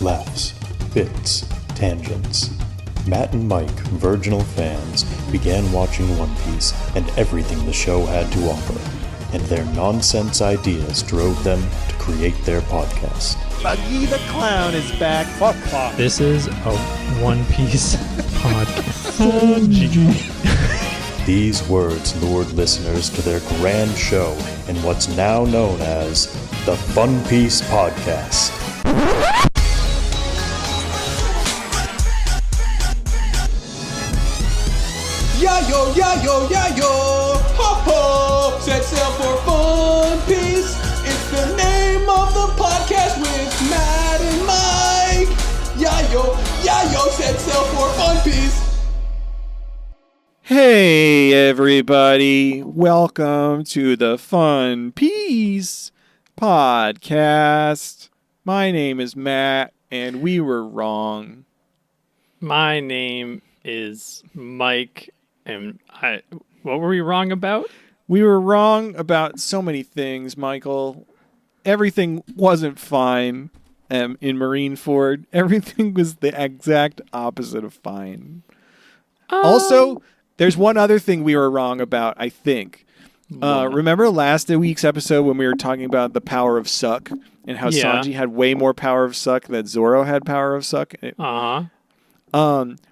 laughs, bits, tangents. Matt and Mike, virginal fans, began watching One Piece and everything the show had to offer, and their nonsense ideas drove them to create their podcast. Buggy the Clown is back. Fuck. This is a One Piece podcast. These words lured listeners to their grand show in what's now known as the Fun Piece Podcast. Yayo, yayo, yayo, ho ho, set sail for Fun Piece. It's the name of the podcast with Matt and Mike. Yayo, yayo, set sail for Fun Piece. Hey everybody, welcome to the Fun Piece Podcast. My name is Matt, and we were wrong. My name is Mike, and what were we wrong about? We were wrong about so many things, Michael. Everything wasn't fine in Marineford. Everything was the exact opposite of fine. Also, there's one other thing we were wrong about, I think. Remember last week's episode when we were talking about the power of suck and how Sanji had way more power of suck than Zoro had power of suck?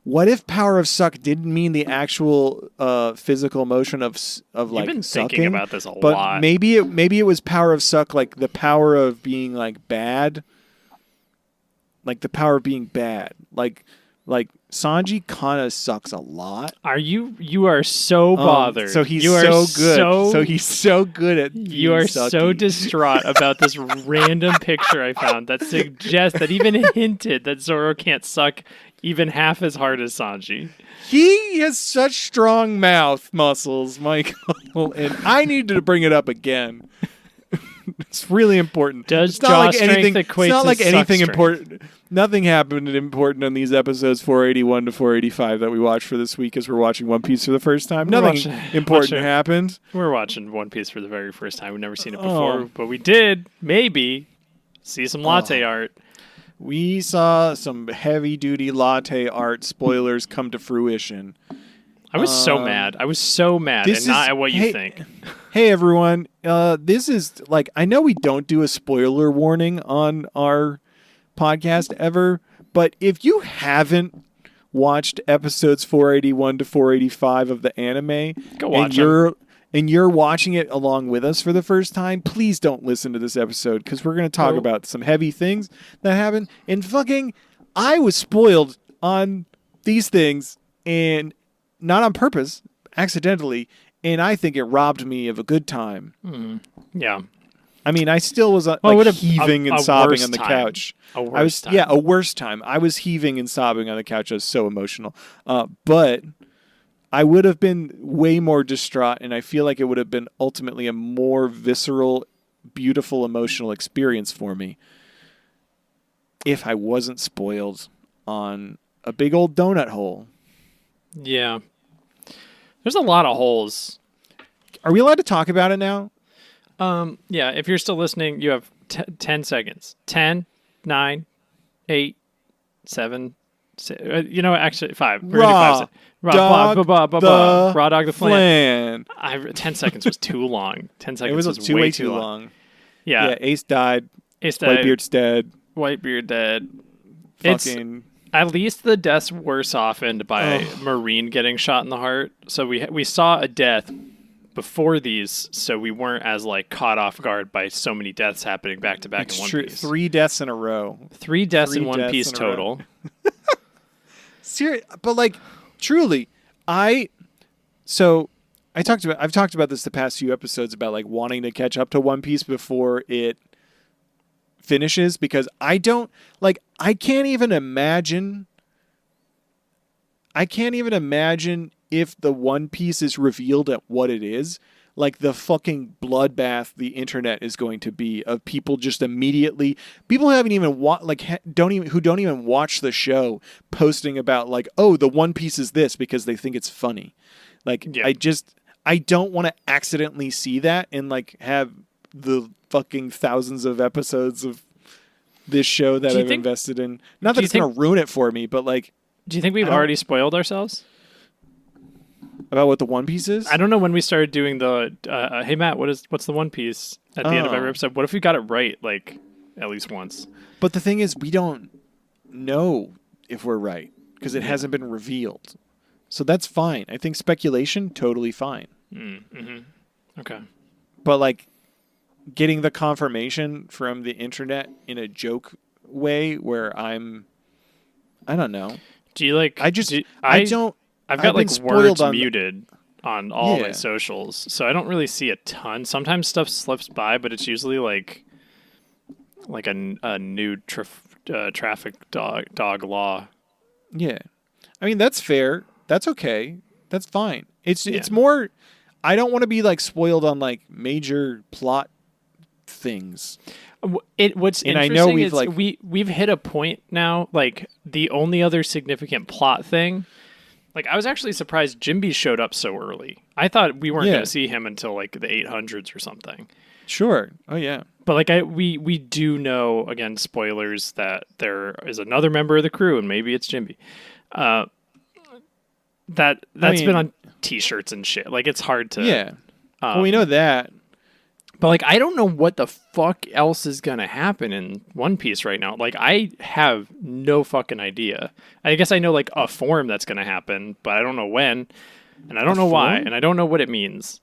What if power of suck didn't mean the actual physical motion of like You've been sucking, thinking about this a but lot. maybe it was power of suck, like the power of being like bad, like the power of being bad, like Sanji kind of sucks a lot. You are so bothered. So he's you so are good. So he's so good at You are being so sucky. distraught about this random picture I found that suggests that even hinted that Zoro can't suck even half as hard as Sanji. He has such strong mouth muscles, Michael, and I need to bring it up again. It's really important. Does it's not jaw like strength anything, equate it's not to like suck anything strength? important. Nothing happened important in these episodes 481 to 485 that we watched for this week as we're watching One Piece for the first time. Nothing important happened. We're watching One Piece for the very first time. We've never seen it before, but we did, maybe, see some latte art. We saw some heavy-duty latte art spoilers come to fruition. I was so mad. I was so mad, and not at what you think. Hey, everyone. This is, like, I know we don't do a spoiler warning on our podcast ever, but if you haven't watched episodes 481 to 485 of the anime, Go watch them. And you're watching it along with us for the first time, please don't listen to this episode because we're going to talk about some heavy things that happen. And fucking, I was spoiled on these things, and not on purpose, accidentally, and I think it robbed me of a good time. Yeah. I mean, I still was heaving and sobbing on the couch. A worse time. Yeah, a worse time. I was heaving and sobbing on the couch. I was so emotional. But I would have been way more distraught, and I feel like it would have been ultimately a more visceral, beautiful, emotional experience for me if I wasn't spoiled on a big old donut hole. Yeah. There's a lot of holes. Are we allowed to talk about it now? Yeah, if you're still listening, you have 10 seconds. 10, 9, 8, 7, 6, actually 5. We're going to do 5 seconds. Raw dog the flan. 10 seconds was too long. 10 seconds was way too long. Yeah. Ace died. Died. Whitebeard's dead. Whitebeard dead. Fucking... At least the deaths were softened by Marine getting shot in the heart. So we saw a death before these, so we weren't as like caught off guard by so many deaths happening back to back in One Piece. 3 deaths in a row. 3 deaths in One Piece total. But like, truly, I've talked about this the past few episodes about like wanting to catch up to One Piece before it finishes, because I can't even imagine if the One Piece is revealed at what it is, like the fucking bloodbath the internet is going to be of people just immediately, people who haven't even who don't even watch the show posting about like, oh, the One Piece is this because they think it's funny. Like, yeah. I don't want to accidentally see that and like have the fucking thousands of episodes of this show that I've invested in. Not that it's going to ruin it for me, but like... Do you think we've already spoiled ourselves? About what the One Piece is? I don't know when we started doing the, hey Matt, what's the One Piece at the end of every episode? What if we got it right, like, at least once? But the thing is, we don't know if we're right, because it hasn't been revealed. So that's fine. I think speculation, totally fine. Mm-hmm. Okay. But like, getting the confirmation from the internet in a joke way where I don't know. Do you like... I've got like words muted on all my socials, so I don't really see a ton. Sometimes stuff slips by, but it's usually like a new traffic dog law. Yeah. I mean, that's fair. That's okay. That's fine. It's more... I don't want to be like spoiled on like major plot things. What's and interesting I know is we've hit a point now, like the only other significant plot thing. Like I was actually surprised Jimby showed up so early. I thought we weren't going to see him until like the 800s or something. Sure. Oh yeah. But like we do know, again, spoilers, that there is another member of the crew, and maybe it's Jimby. That's been on T-shirts and shit. Like it's hard to. Yeah. Well, we know that. But like I don't know what the fuck else is gonna happen in One Piece right now. Like I have no fucking idea. I guess I know like a form that's gonna happen, but I don't know when, and I don't know why, and I don't know what it means.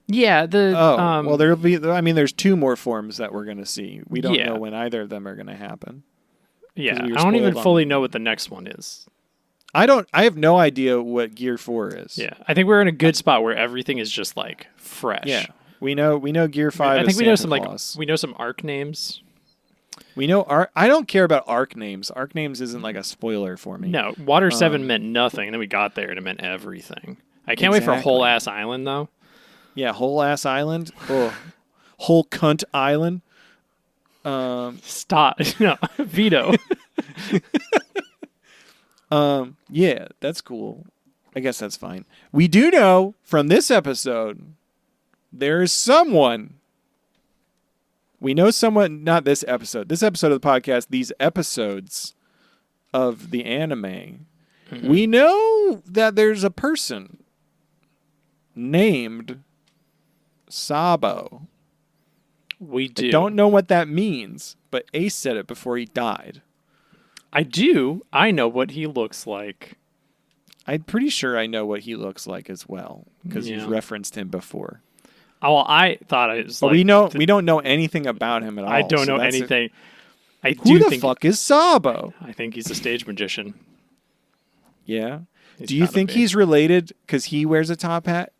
Yeah, well, there'll be. I mean, there's 2 more forms that we're gonna see. We don't know when either of them are gonna happen. Yeah, I don't even fully know what the next one is. I have no idea what Gear 4 is. Yeah, I think we're in a good spot where everything is just like fresh. Yeah, we know Gear 5. I think we know some Claus. we know some arc names. We know I don't care about arc names. Arc names isn't like a spoiler for me. No, Water 7 meant nothing, and then we got there and it meant everything. I can't wait for Whole Ass Island though. Yeah, Whole Ass Island. Oh, Whole Cunt Island. Stop. No, veto. Yeah, that's cool. I guess that's fine. We do know from this episode, there's someone. We know someone, not this episode. This episode of the podcast, these episodes of the anime. Mm-hmm. We know that there's a person named Sabo. We do. I don't know what that means, but Ace said it before he died. I do. I know what he looks like. I'm pretty sure I know what he looks like as well, because you've referenced him before. Oh, well, I thought it was. But we don't know anything about him at all. I don't know anything. Who the fuck is Sabo? I think he's a stage magician. Yeah. Do you think he's related because he wears a top hat?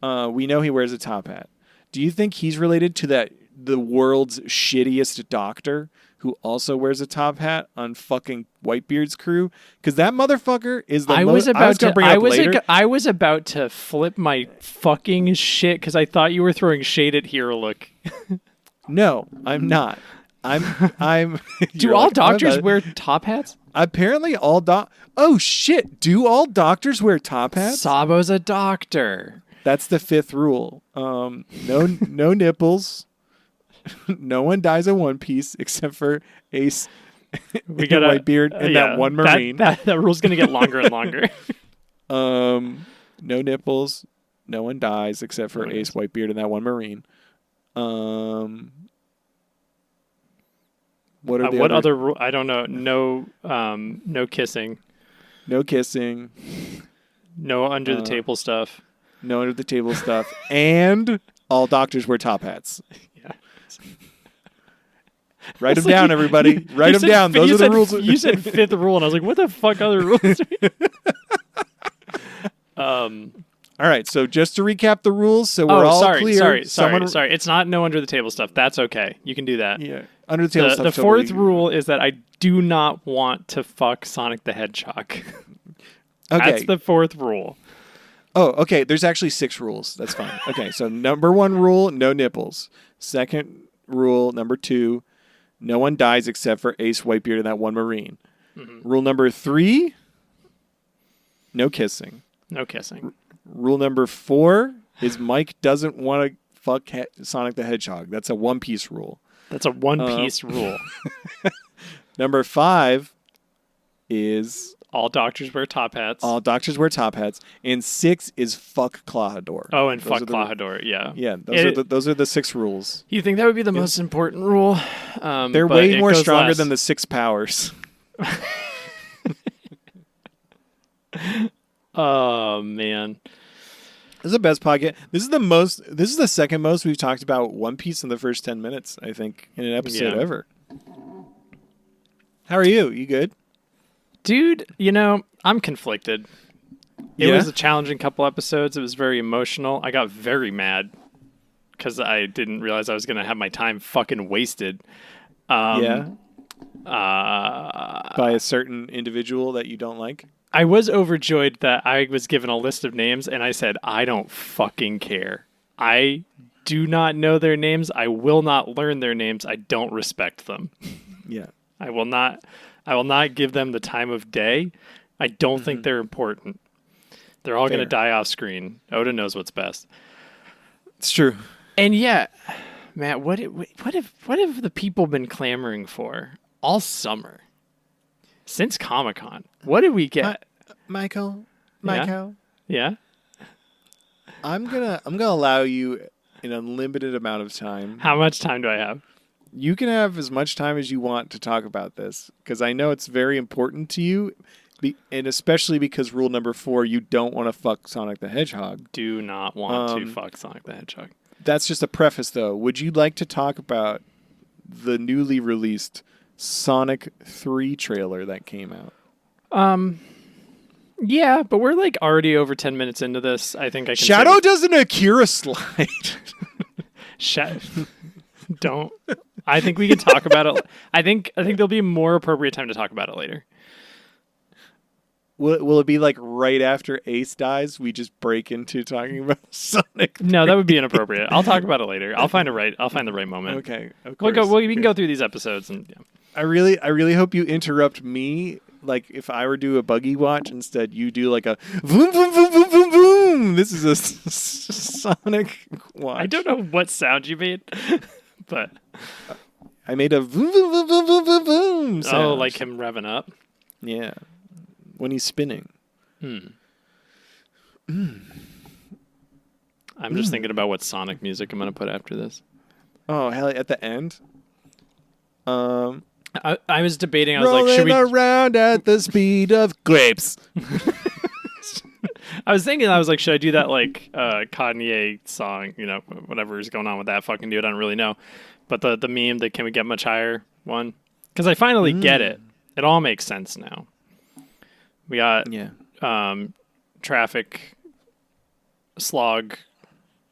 We know he wears a top hat. Do you think he's related to the world's shittiest doctor who also wears a top hat on fucking Whitebeard's crew? Because that motherfucker is the I was about to flip my fucking shit because I thought you were throwing shade at Hero Look. No, I'm not. I'm. Do all doctors wear top hats? Apparently, oh shit! Do all doctors wear top hats? Sabo's a doctor. That's the 5th rule. No nipples. No one dies in One Piece except for Ace, we got Whitebeard, and that one Marine. That rule's gonna get longer and longer. No nipples. No one dies except for Ace, Whitebeard, and that one Marine. What other rule? I don't know. No kissing. No kissing. No under the table stuff. No under the table stuff. And all doctors wear top hats. Yeah. Write them down, everybody. Write them down. Those are the rules. You said 5th rule, and I was like, what the fuck other rules? All right, so just to recap the rules, so we're all clear. Sorry. It's not no under the table stuff. That's okay. You can do that. Yeah, under the table stuff. The 4th rule is that I do not want to fuck Sonic the Hedgehog. Okay. That's the 4th rule. Oh, okay. There's actually 6 rules. That's fine. Okay, so number 1 rule, no nipples. 2nd rule, number 2, no one dies except for Ace, Whitebeard, and that one Marine. Mm-hmm. Rule number 3, no kissing. No kissing. Rule number 4 is Mike doesn't want to fuck Sonic the Hedgehog. That's a One Piece rule. That's a One Piece rule. Number 5 is All doctors wear top hats. all doctors wear top hats, and 6 is fuck Clahador. Oh, and Those fuck are the- Clahador, yeah. Yeah, It- those are the 6 rules. You think that would be the most important rule? They're but way it more goes stronger last. than the 6 powers. Oh, man. This is the best podcast. This is the second most we've talked about One Piece in the first 10 minutes, I think, in an episode Yeah. ever. How are you? You good? Dude, I'm conflicted. It Yeah? was a challenging couple episodes. It was very emotional. I got very mad because I didn't realize I was going to have my time fucking wasted. Yeah. Uh, By a certain individual that you don't like? I was overjoyed that I was given a list of names and I said, I don't fucking care. I do not know their names. I will not learn their names. I don't respect them. Yeah. I will not give them the time of day. I don't think they're important. They're all going to Fair. die off screen. Oda knows what's best. It's true. And yet, Matt, what have the people been clamoring for all summer? Since Comic-Con. What did we get? Michael, Yeah? I'm gonna allow you an unlimited amount of time. How much time do I have? You can have as much time as you want to talk about this, because I know it's very important to you, and especially because rule number 4, you don't want to fuck Sonic the Hedgehog. Do not want to fuck Sonic the Hedgehog. That's just a preface, though. Would you like to talk about the newly released Sonic 3 trailer that came out? Yeah, but we're like already over 10 minutes into this. I think I can Shadow say does an Akira slide. Don't. I think we can talk about it. I think there'll be a more appropriate time to talk about it later. Will it be like right after Ace dies, we just break into talking about Sonic? No, that would be inappropriate. I'll talk about it later. I'll find the right moment. Okay, of We'll course. go. We can go through these episodes and yeah. I really hope you interrupt me. Like if I were to do a buggy watch, instead you do like a boom boom boom boom boom boom. This is a Sonic watch. I don't know what sound you made, but I made a boom boom boom boom boom boom boom sound. oh, like him revving up. Yeah, when he's spinning. I'm just thinking about what Sonic music I'm gonna put after this. Oh hell! At the end. I was debating. I was like, Rolling should we? around at the speed of grapes. I was thinking. I was like, should I do that like Kanye song? Whatever is going on with that fucking dude. I don't really know. But the meme, the "Can we get much higher" one, because I finally get it. It all makes sense now. We got traffic, slog,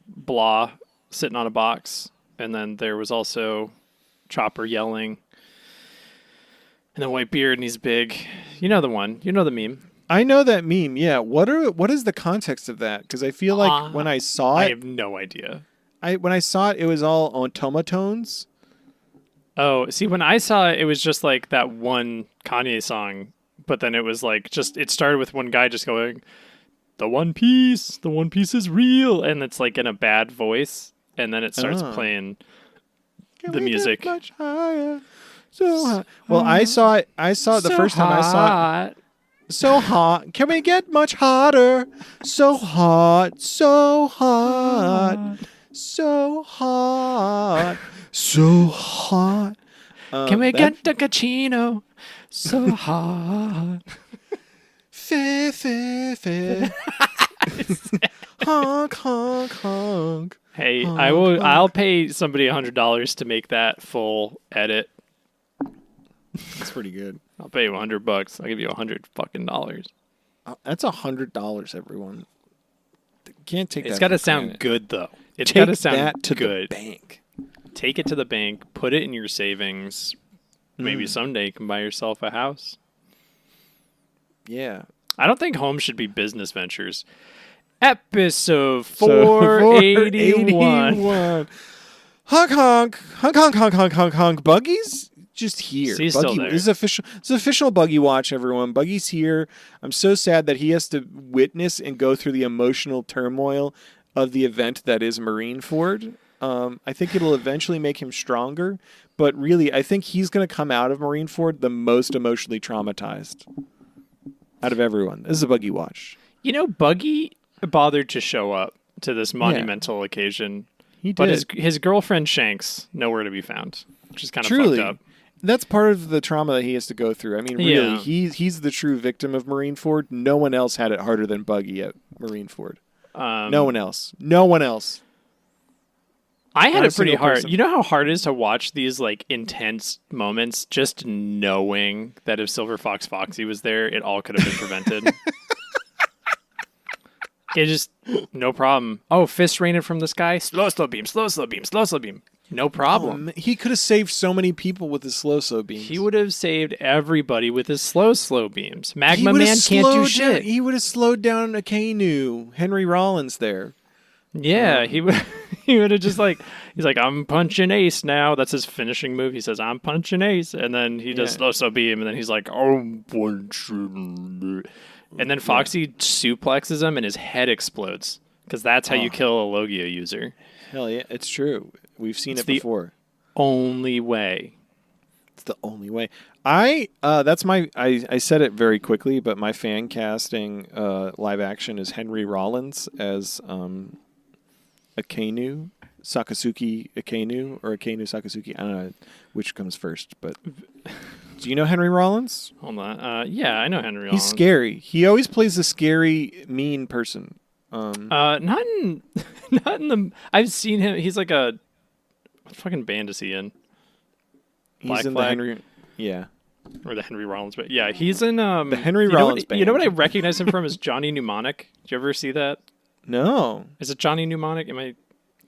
blah, sitting on a box, and then there was also Chopper yelling. And then Whitebeard, and he's big. You know the one. You know the meme. I know that meme. Yeah. What is the context of that? Because I feel like when I saw I it, have no idea. when I saw it, it was all automatones. Oh, see, when I saw it, it was just like that one Kanye song, but then it was like it started with one guy just going, the One Piece is real, and it's like in a bad voice, and then it starts playing Can the we music. get much higher? So high. Well, I saw it the first time I saw it. So hot. Can we get much hotter? So hot. So hot. So hot. So hot. Can we get the cappuccino? So hot. Fe, fe, fe. Honk, honk, honk. Hey, I'll pay somebody $100 to make that full edit. That's pretty good. I'll pay you $100. I'll give you $100 fucking dollars. That's $100, everyone. Can't take that. It's got to for sound granted. good though. It's Take got to sound that to good. the bank. Take it to the bank. Put it in your savings. Maybe someday you can buy yourself a house. Yeah. I don't think homes should be business ventures. Episode 481. Honk honk honk honk honk honk honk honk. Buggy's just here. He's still Buggy, there. This is official. It's official Buggy watch, everyone. Buggy's here. I'm so sad that he has to witness and go through the emotional turmoil of the event that is Marineford. I think it'll eventually make him stronger. But really, I think he's going to come out of Marineford the most emotionally traumatized out of everyone. This is a Buggy watch. You know, Buggy bothered to show up to this monumental occasion. He did. But his girlfriend Shanks, nowhere to be found, which is kind of Truly, fucked up. That's part of the trauma that he has to go through. I mean, really, he's the true victim of Marineford. No one else had it harder than Buggy at Marineford. No one else. No one else. I had Not a it pretty single hard. person. You know how hard it is to watch these like intense moments, just knowing that if Silver Fox Foxy was there, it all could have been prevented. It just no problem. Oh, fist raining from the sky. Slow beam. Slow beam. Slow beam. No problem. He could have saved so many people with his slow beams. He would have saved everybody with his slow beams. Magma Man can't do shit. He would have slowed down a Akainu, Henry Rollins there. Yeah, he would. He would have just he's like, I'm punching ace now. That's his finishing move. He says, I'm punching ace, and then he does slow beam, and then he's like, I'm punching. And then Foxy suplexes him, and his head explodes because that's how you kill a Logia user. Hell yeah, it's true. We've seen it before. Only way. It's the only way. That's my. I said it very quickly, but my fan casting live action is Henry Rollins as Akainu, Sakasuki Akainu, or Akainu Sakasuki. I don't know which comes first, but do you know Henry Rollins? Hold on. Yeah, I know Henry Rollins. He's scary. He always plays a scary, mean person. Not in the. I've seen him. He's like a. What fucking band is he in? He's in the Henry. Yeah. Or the Henry Rollins, but yeah, he's in the Henry Rollins band. You know what I recognize him from is Johnny Mnemonic. Did you ever see that? No. Is it Johnny Mnemonic? I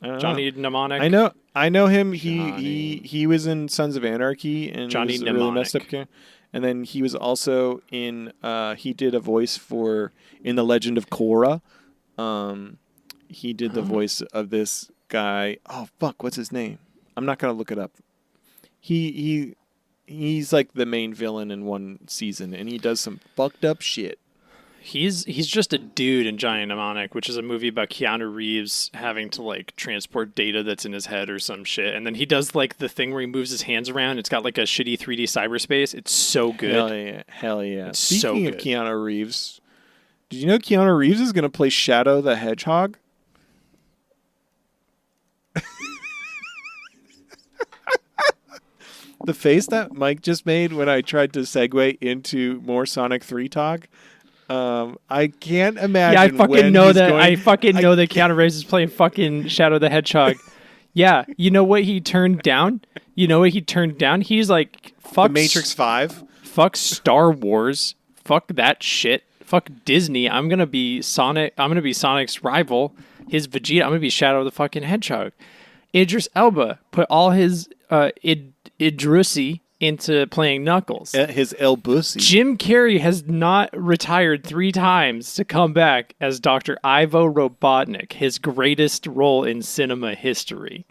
don't Johnny know. Mnemonic? I know him. He was in Sons of Anarchy and Johnny was a Mnemonic. really messed up character. And then he was also in. He did a voice in The Legend of Korra. He did the voice of this guy. Oh fuck, what's his name? I'm not gonna look it up. He's like the main villain in one season, and he does some fucked up shit. He's just a dude in Johnny Mnemonic, which is a movie about Keanu Reeves having to like transport data that's in his head or some shit, and then he does like the thing where he moves his hands around. It's got like a shitty 3D cyberspace. It's so good. Hell yeah! It's Speaking so of good. Keanu Reeves, did you know Keanu Reeves is gonna play Shadow the Hedgehog? The face that Mike just made when I tried to segue into more Sonic 3 talk, I can't imagine. Yeah, I fucking know that. I know that Keanu Reeves is playing fucking Shadow the Hedgehog. Yeah, you know what he turned down? He's like, fuck The Matrix 5. Fuck Star Wars. Fuck that shit. Fuck Disney. I'm gonna be Sonic. I'm gonna be Sonic's rival. His Vegeta. I'm gonna be Shadow the fucking Hedgehog. Idris Elba put all his Idrusi into playing Knuckles. His El Bussy. Jim Carrey has not retired 3 times to come back as Dr. Ivo Robotnik, his greatest role in cinema history.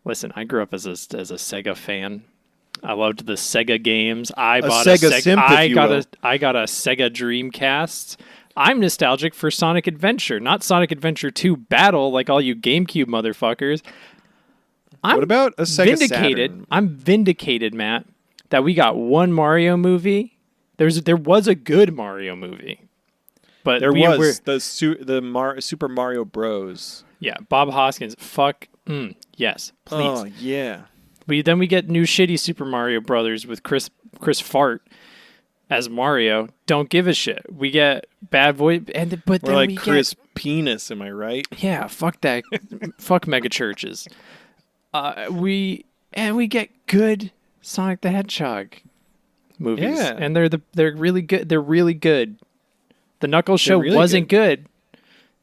Listen, I grew up as a Sega fan. I loved the Sega games. I got a Sega Dreamcast. I'm nostalgic for Sonic Adventure, not Sonic Adventure 2 Battle like all you GameCube motherfuckers. What about a Sega vindicated. Saturn? I'm vindicated, Matt, that we got one Mario movie. There was a good Mario movie, but There was the Super Mario Bros. Yeah, Bob Hoskins. Fuck. Yes, please. Oh yeah. We get new shitty Super Mario Brothers with Chris Fart as Mario. Don't give a shit. We get bad voice, but Or then like we Chris Penis, am I right? yeah, fuck that. Fuck mega churches. We get good Sonic the Hedgehog movies, Yeah. and they're really good. They're really good. The Knuckles show really wasn't good.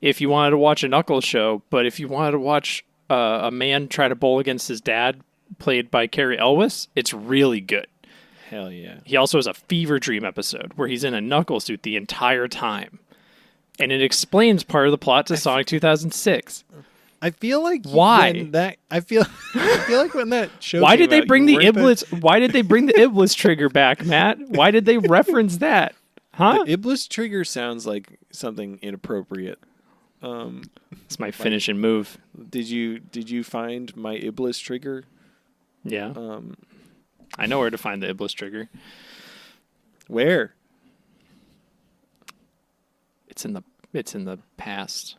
If you wanted to watch a Knuckles show, but if you wanted to watch a man try to bowl against his dad, played by Cary Elwes, it's really good. Hell yeah. He also has a Fever Dream episode where he's in a Knuckles suit the entire time, and it explains part of the plot to Sonic 2006. I feel like Why? I feel like when that show. Why came did they out, bring you the weren't Iblis? Why did they bring the Iblis trigger back, Matt? Why did they reference that? Huh? The Iblis trigger sounds like something inappropriate. It's my finishing move. Did you find my Iblis trigger? Yeah. I know where to find the Iblis trigger. Where? It's in the past.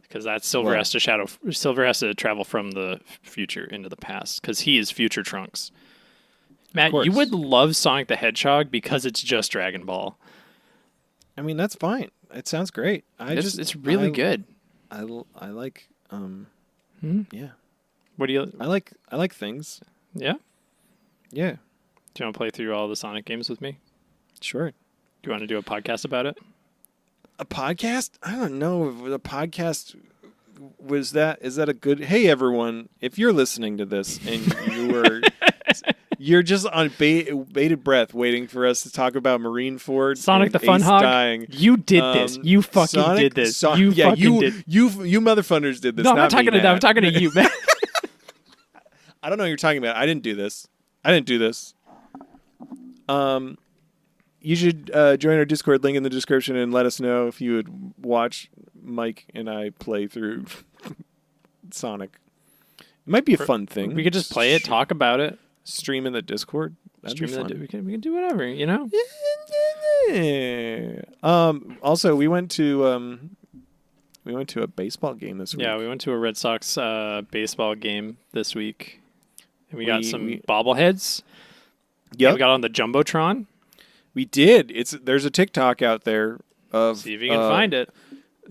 Because that Silver has to travel from the future into the past because he is future Trunks. Matt, you would love Sonic the Hedgehog because it's just Dragon Ball. I mean, that's fine. It sounds great. It's really good. I like yeah. What do you I like things. Yeah? Yeah. Do you want to play through all the Sonic games with me? Sure. Do you want to do a podcast about it? A podcast? I don't know if a podcast is that a good hey everyone, if you're listening to this and you're just on bated breath waiting for us to talk about Marineford, Sonic the Fun Hog. Dying. You did this. You fucking did this. You motherfuckers did this. No, I'm not talking to them. I'm talking to you, man. I don't know what you're talking about. I didn't do this. You should join our Discord, link in the description, and let us know if you would watch Mike and I play through Sonic. It might be a fun thing. We could just play it, talk about it. Stream in the Discord. That'd be fun. We can do whatever, you know? Also, we went to a baseball game this week. Yeah, we went to a Red Sox baseball game this week. And we got some bobbleheads. Yeah, we got on the Jumbotron. We did. There's a TikTok out there of see if you can find it.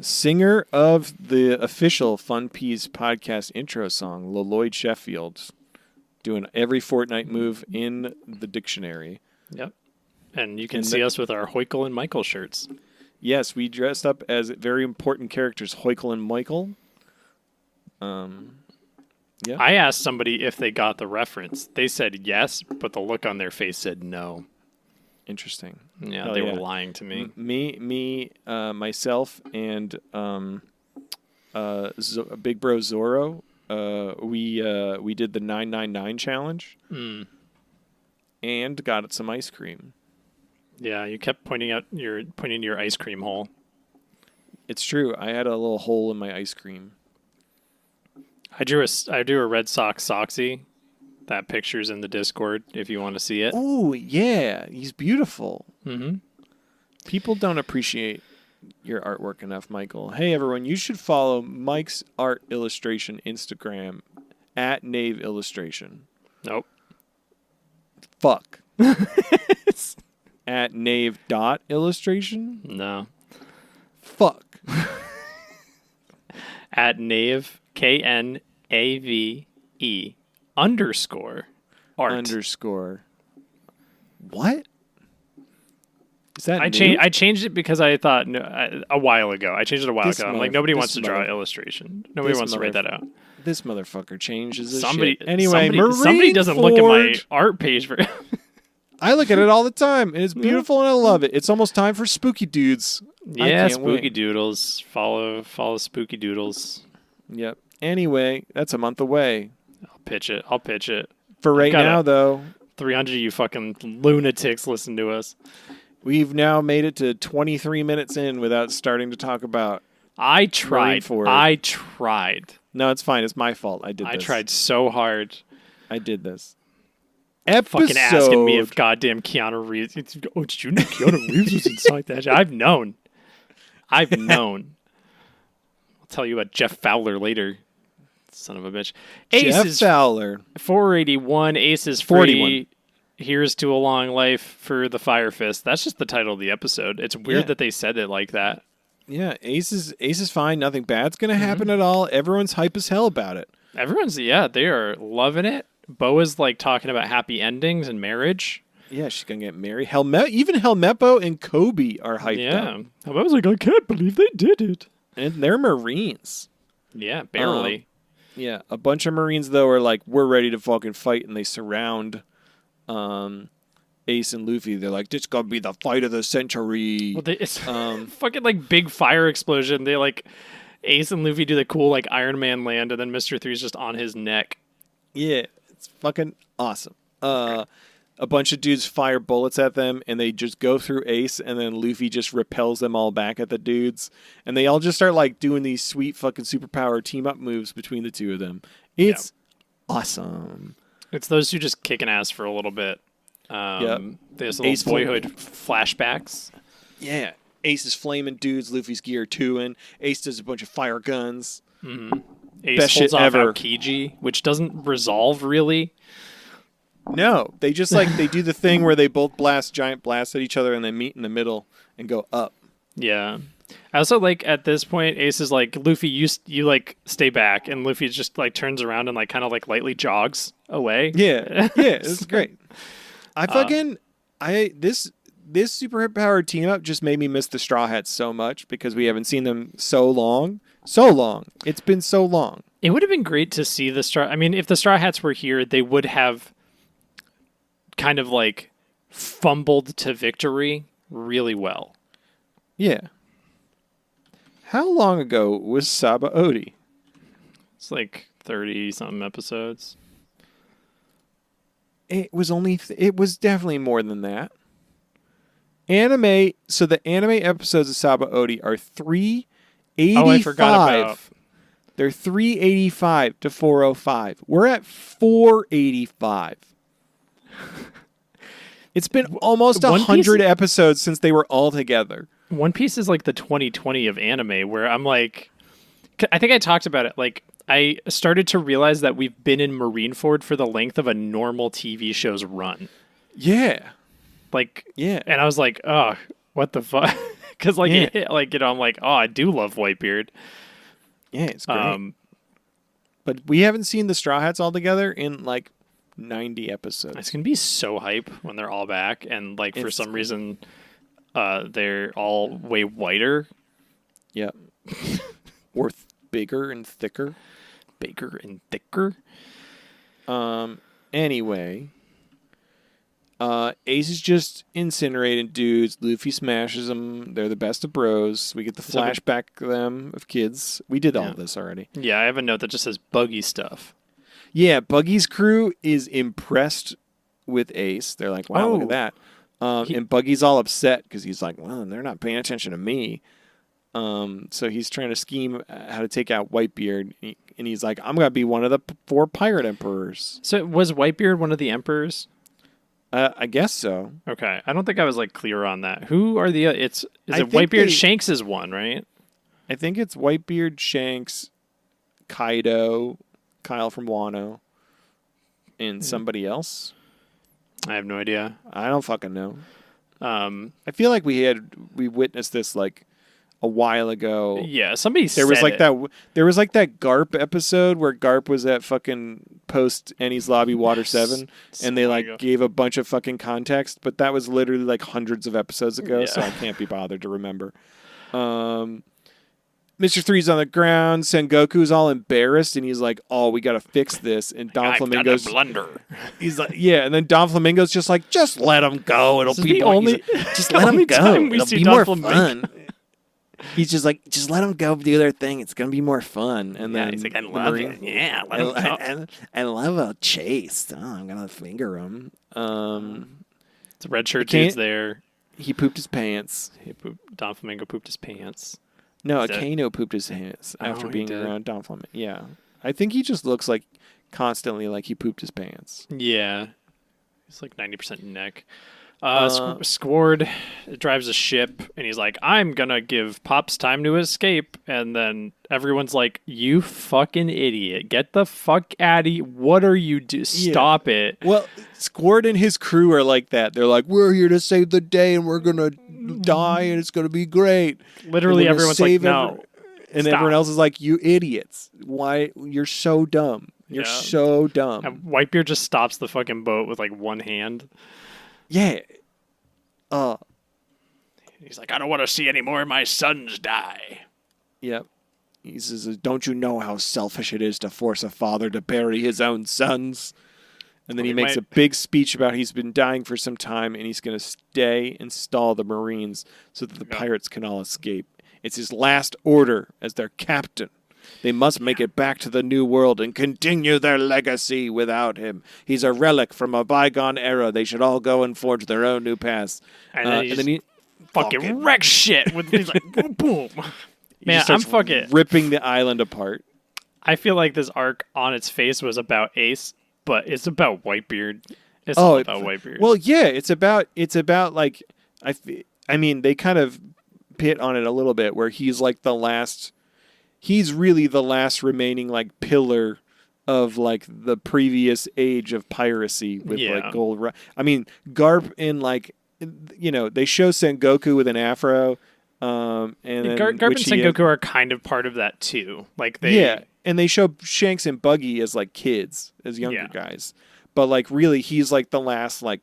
Singer of the official Fun Peas podcast intro song, Lloyd Sheffield, doing every Fortnite move in the dictionary. Yep. And you can see us with our Hoikel and Michael shirts. Yes, we dressed up as very important characters, Hoikel and Michael. Yeah. I asked somebody if they got the reference. They said yes, but the look on their face said no. Interesting. Yeah, they were lying to me. Myself, and Big Bro Zorro. We did the 999 challenge, and got some ice cream. Yeah, you kept pointing to your ice cream hole. It's true. I had a little hole in my ice cream. I drew a Red Sox Soxy. That picture's in the Discord if you want to see it. Oh, yeah. He's beautiful. Mm-hmm. People don't appreciate your artwork enough, Michael. Hey, everyone, you should follow Mike's art illustration Instagram at Knave Illustration. Nope. Fuck. At Knave.illustration? No. Fuck. At Knave, KNAVE _art. Underscore. What? Is that I changed it because I thought a while ago. I changed it a while ago. I'm like, nobody wants to draw illustration. Nobody wants to write that out. This motherfucker changes his somebody, shit. Anyway, somebody doesn't look at my art page for. I look at it all the time, and it's beautiful, and I love it. It's almost time for Spooky Dudes. Yeah, Spooky Doodles. Follow Spooky Doodles. Yep. Anyway, that's a month away. I'll pitch it. For right now, though. 300 of you fucking lunatics listen to us. We've now made it to 23 minutes in without starting to talk about I tried. No, it's fine. It's my fault. I tried so hard. I did this. Fucking asking me if goddamn Keanu Reeves. Oh, did you know Keanu Reeves was inside that? I've known. I'll tell you about Jeff Fowler later. Son of a bitch. Jeff Fowler. 481. Ace is free. 41. Here's to a long life for the Fire Fist. That's just the title of the episode. It's weird that they said it like that. Yeah, Ace is fine. Nothing bad's going to happen at all. Everyone's hype as hell about it. They are loving it. Boa's like talking about happy endings and marriage. Yeah, she's going to get married. Even Helmeppo and Kobe are hyped up. Helmeppo's like, I can't believe they did it. And they're Marines. Yeah, barely. Yeah, a bunch of Marines, though, are like, we're ready to fucking fight, and they surround Ace and Luffy. They're like, this is going to be the fight of the century. Well, it's fucking like big fire explosion. They like, Ace and Luffy do the cool like Iron Man land, and then Mr. 3's just on his neck. Yeah, it's fucking awesome. a bunch of dudes fire bullets at them, and they just go through Ace, and then Luffy just repels them all back at the dudes, and they all just start like doing these sweet fucking superpower team up moves between the two of them. It's awesome. It's those two just kicking ass for a little bit. There's little Ace boyhood flashbacks. Yeah, Ace is flaming dudes, Luffy's gear 2-ing. Ace does a bunch of fire guns. Ace Best holds shit off ever. Aokiji, which doesn't resolve really. No, they just like they do the thing where they both blast giant blasts at each other and then meet in the middle and go up. Yeah. I also like at this point, Ace is like, Luffy, you like stay back, and Luffy just like turns around and like kind of like lightly jogs away. Yeah, it's great. This superpowered team up just made me miss the Straw Hats so much because we haven't seen them so long. It's been so long. It would have been great to see the Straw. I mean, if the Straw Hats were here, they would have kind of like fumbled to victory really well. Yeah. How long ago was Saba Odi? It's like 30-something episodes. It was definitely more than that. So the anime episodes of Saba Odi are 385. Oh, I forgot about. They're 385 to 405. We're at 485. It's been almost 100 episodes since they were all together. One Piece is like the 2020 of anime, where I'm like, I think I talked about it. Like, I started to realize that we've been in Marineford for the length of a normal TV show's run. Yeah. Like, yeah. And I was like, oh, what the fuck? Because, like, I'm like, oh, I do love Whitebeard. Yeah, it's great. But we haven't seen the Straw Hats all together in, like, 90 episodes. It's going to be so hype when they're all back. And, like, for some reason, they're all way whiter. Yep. Or bigger and thicker. Bigger and thicker. Anyway, Ace is just incinerating dudes. Luffy smashes them. They're the best of bros. We get the flashback of kids. We did all of this already. Yeah, I have a note that just says buggy stuff. Yeah, Buggy's crew is impressed with Ace. They're like, wow, look at that. And Buggy's all upset because he's like, well, they're not paying attention to me. So he's trying to scheme how to take out Whitebeard. And he's like, I'm going to be one of the 4 pirate emperors. So was Whitebeard one of the emperors? I guess so. Okay. I don't think I was like clear on that. Who are the... Is it Whitebeard? Shanks is one, right? I think it's Whitebeard, Shanks, Kaido, Kyle from Wano, and somebody else. I have no idea. I don't fucking know. I feel like we witnessed this like a while ago. Yeah, somebody there was like that Garp episode where Garp was at fucking post Annie's Lobby Water 7 and they like gave a bunch of fucking context, but that was literally like hundreds of episodes ago, so I can't be bothered to remember. Mr. Three's on the ground. Sengoku's all embarrassed, and he's like, "Oh, we got to fix this." And Don Flamingo's blunder. He's like, "Yeah," and then Don Flamingo's just like, "Just let him go. It'll be the only. Just let him go. It'll be more fun." He's just like, "Just let them go do their thing. It's gonna be more fun." And then he's like, "I love it. Yeah, I love a chase. Oh, I'm gonna finger him." It's a red shirt dude's there. He pooped his pants. Don Flamingo pooped his pants. No, Kano pooped his pants after being around Don Flamingo. Yeah. I think he just looks like constantly like he pooped his pants. Yeah. He's like 90% neck. Squard drives a ship, and he's like, I'm going to give Pops time to escape. And then everyone's like, you fucking idiot. Get the fuck out of here. What are you doing? Stop it. Well, Squard and his crew are like that. They're like, we're here to save the day, and we're going to die, and it's going to be great. Literally, everyone's like, no. And everyone else is like, you idiots. Why? You're so dumb. You're so dumb. And Whitebeard just stops the fucking boat with like one hand. Yeah. He's like, I don't want to see any more of my sons die. Yep. He says, don't you know how selfish it is to force a father to bury his own sons? And then he makes a big speech about he's been dying for some time and he's going to stay and stall the Marines so that the pirates can all escape. It's his last order as their captain. They must make it back to the New World and continue their legacy without him. He's a relic from a bygone era. They should all go and forge their own new paths. And then he fucking wreck shit with he's like boom boom. Man, I'm fucking ripping the island apart. I feel like this arc on its face was about Ace, but it's about Whitebeard. It's all about Whitebeard. Well, yeah, it's about like I mean, they kind of pit on it a little bit where he's like he's really the last remaining like pillar of like the previous age of piracy with like gold. I mean, Garp in like, you know, they show Sengoku with an afro. And then Garp and Sengoku are kind of part of that too. Like they, and they show Shanks and Buggy as like kids, as younger guys. But like really, he's like the last like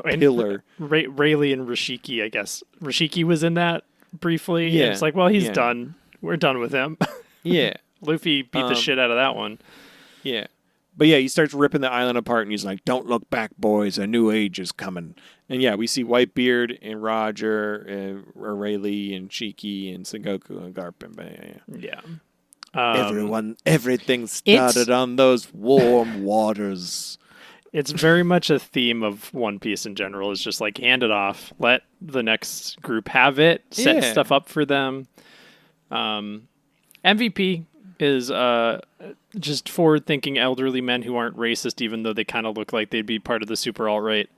pillar. Rayleigh and Rashiki, I guess. Rashiki was in that briefly. Yeah, it's like, well, he's done. We're done with him. Yeah, Luffy beat the shit out of that one. Yeah. But yeah, he starts ripping the island apart, and he's like, "Don't look back, boys. A new age is coming." And yeah, we see Whitebeard and Roger, and Rayleigh and Shiki and Sengoku and Garp. And everything started on those warm waters. It's very much a theme of One Piece in general. It's just like hand it off, let the next group have it, set stuff up for them. MVP is just forward-thinking elderly men who aren't racist, even though they kind of look like they'd be part of the super alt-right.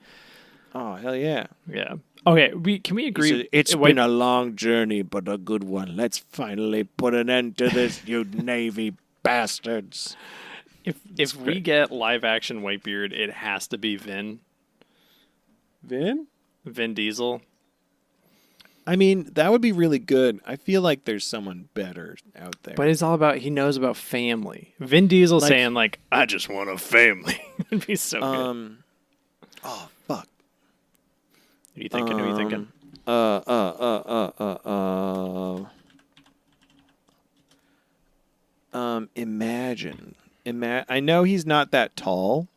Oh, hell yeah. Yeah. Okay, can we agree? It's been a long journey, but a good one. Let's finally put an end to this, you Navy bastards. If we get live-action Whitebeard, it has to be Vin. Vin? Vin Diesel. I mean, that would be really good. I feel like there's someone better out there. But it's all about, he knows about family. Vin Diesel saying, like, I just want a family. It'd be so good. Oh, fuck. What are you thinking? Who are you thinking? Imagine. I know he's not that tall,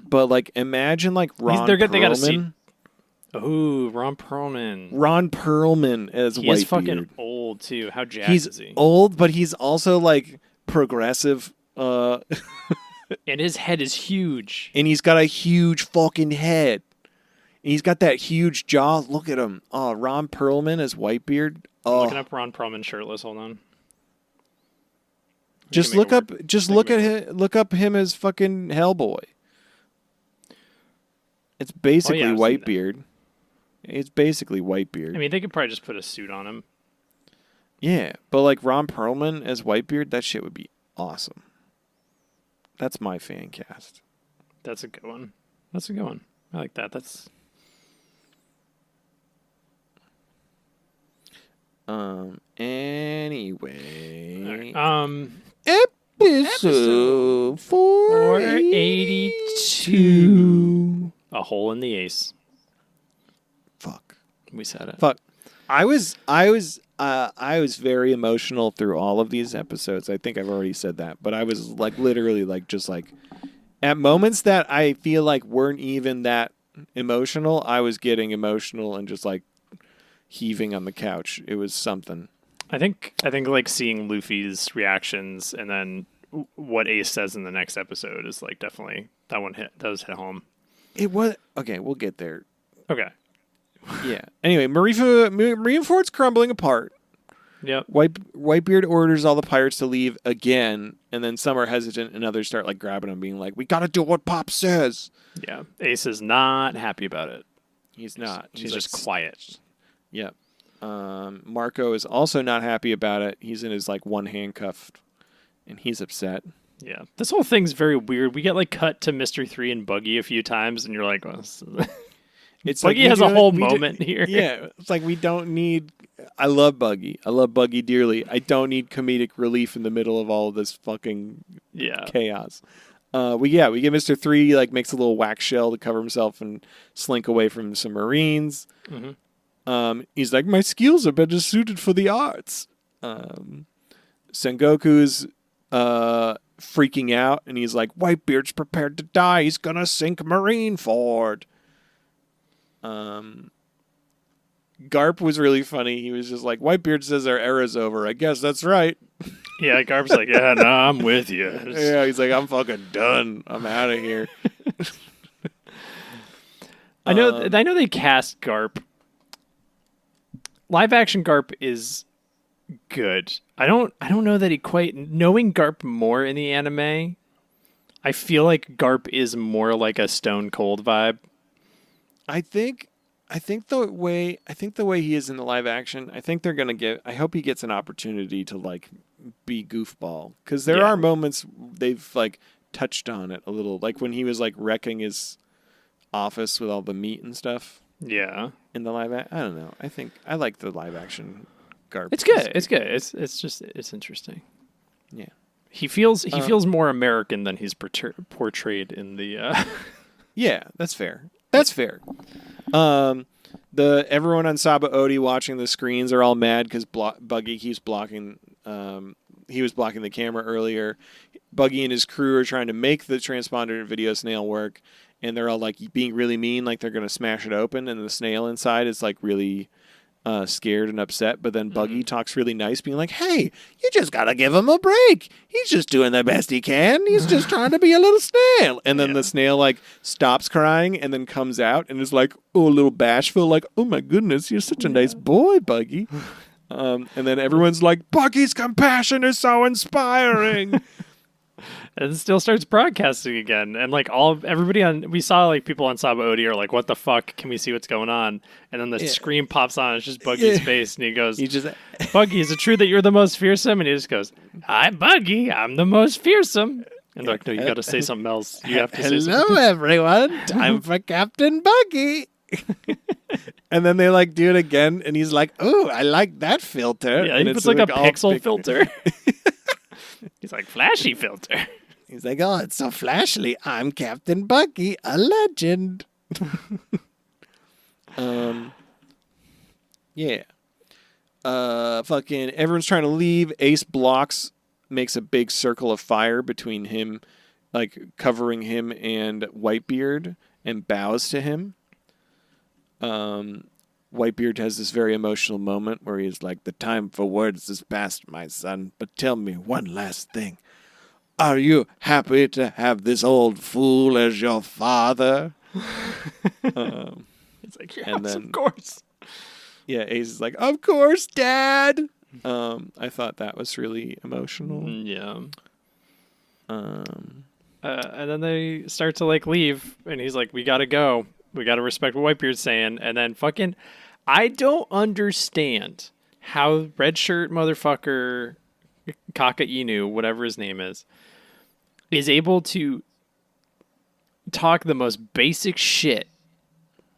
but, like, imagine, like, Ron They got to Perlman. see. Ooh, Ron Perlman. Ron Perlman as Whitebeard. He's fucking old, too. How jacked is he? He's old, but he's also, like, progressive. And his head is huge. And he's got a huge fucking head. And he's got that huge jaw. Look at him. Oh, Ron Perlman as Whitebeard. Oh. I'm looking up Ron Perlman shirtless. Hold on. Just look up him as fucking Hellboy. It's basically Whitebeard. It's basically Whitebeard. I mean, they could probably just put a suit on him. Yeah, but like Ron Perlman as Whitebeard, that shit would be awesome. That's my fan cast. That's a good one. That's a good one. I like that. That's anyway. Episode 482. A hole in the ace. Fuck. We said it. Fuck. I was very emotional through all of these episodes. I think I've already said that, but I was like literally like just like at moments that I feel like weren't even that emotional, I was getting emotional and just like heaving on the couch. It was something. I think like seeing Luffy's reactions and then what Ace says in the next episode is like definitely that does hit home. It was okay. We'll get there. Okay. Yeah. Anyway, Marineford's crumbling apart. Yep. Whitebeard orders all the pirates to leave again, and then some are hesitant, and others start like grabbing him, being like, "We got to do what Pop says." Yeah. Ace is not happy about it. He's not. He's just quiet. Yep. Marco is also not happy about it. He's in his like one handcuffed, and he's upset. Yeah. This whole thing's very weird. We get like cut to Mr. 3 and Buggy a few times, and you're like, well, it's Buggy like has a whole moment here. Yeah. It's like we don't need. I love Buggy. I love Buggy dearly. I don't need comedic relief in the middle of all of this fucking chaos. We get Mr. 3 like makes a little wax shell to cover himself and slink away from some Marines. Mm-hmm. He's like, my skills are better suited for the arts. Sengoku's freaking out, and he's like, Whitebeard's prepared to die. He's gonna sink Marineford. Garp was really funny. He was just like, Whitebeard says our era's over. I guess that's right. Yeah, Garp's like, yeah, no, I'm with you. Yeah, he's like, I'm fucking done. I'm out of here. I know they cast Garp. Live action Garp is good. I don't know that he quite knowing Garp more in the anime. I feel like Garp is more like a Stone Cold vibe. I think the way he is in the live action, I think they're gonna get. I hope he gets an opportunity to like be goofball, because there are moments they've like touched on it a little, like when he was like wrecking his office with all the meat and stuff. Yeah, in the live, I don't know. I think I like the live action Garp. It's good. It's good. It's interesting. Yeah, he feels more American than he's portrayed in the. Yeah, that's fair. That's fair. Everyone on Saba Odi watching the screens are all mad because Buggy keeps blocking. He was blocking the camera earlier. Buggy and his crew are trying to make the transponder video snail work, and they're all like being really mean, like they're gonna smash it open. And the snail inside is like really scared and upset. But then Buggy talks really nice, being like, "Hey, you just gotta give him a break. He's just doing the best he can. He's just trying to be a little snail." And then the snail like stops crying and then comes out and is like, oh, a little bashful, like, "Oh my goodness, you're such a nice boy, Buggy." And then everyone's like, "Buggy's compassion is so inspiring." And it still starts broadcasting again, and like we saw like people on Saba Odi are like, "What the fuck? Can we see what's going on?" And then the screen pops on. It's just Buggy's face, and he goes, "Buggy, is it true that you're the most fearsome?" And he just goes, "Hi, Buggy. I'm the most fearsome." And they're like, "No, you got to say something else. You have to say something." "Hello, everyone. Time for Captain Buggy." And then they like do it again, and he's like, "Oh, I like that filter." Yeah, and he puts like a pixel filter. He's like, "Flashy filter." He's like, "Oh, it's so flashly. I'm Captain Buggy, a legend." Yeah. Fucking everyone's trying to leave. Ace makes a big circle of fire between him, like covering him and Whitebeard, and bows to him. Whitebeard has this very emotional moment where he's like, "The time for words is past, my son, but tell me one last thing. Are you happy to have this old fool as your father?" It's like, "Yes, of course." Yeah, Ace is like, "Of course, Dad." I thought that was really emotional. Yeah. And then they start to like leave, and he's like, "We gotta go. We gotta respect what Whitebeard's saying." And then fucking, I don't understand how red shirt motherfucker Kaka Inu, whatever his name is able to talk the most basic shit.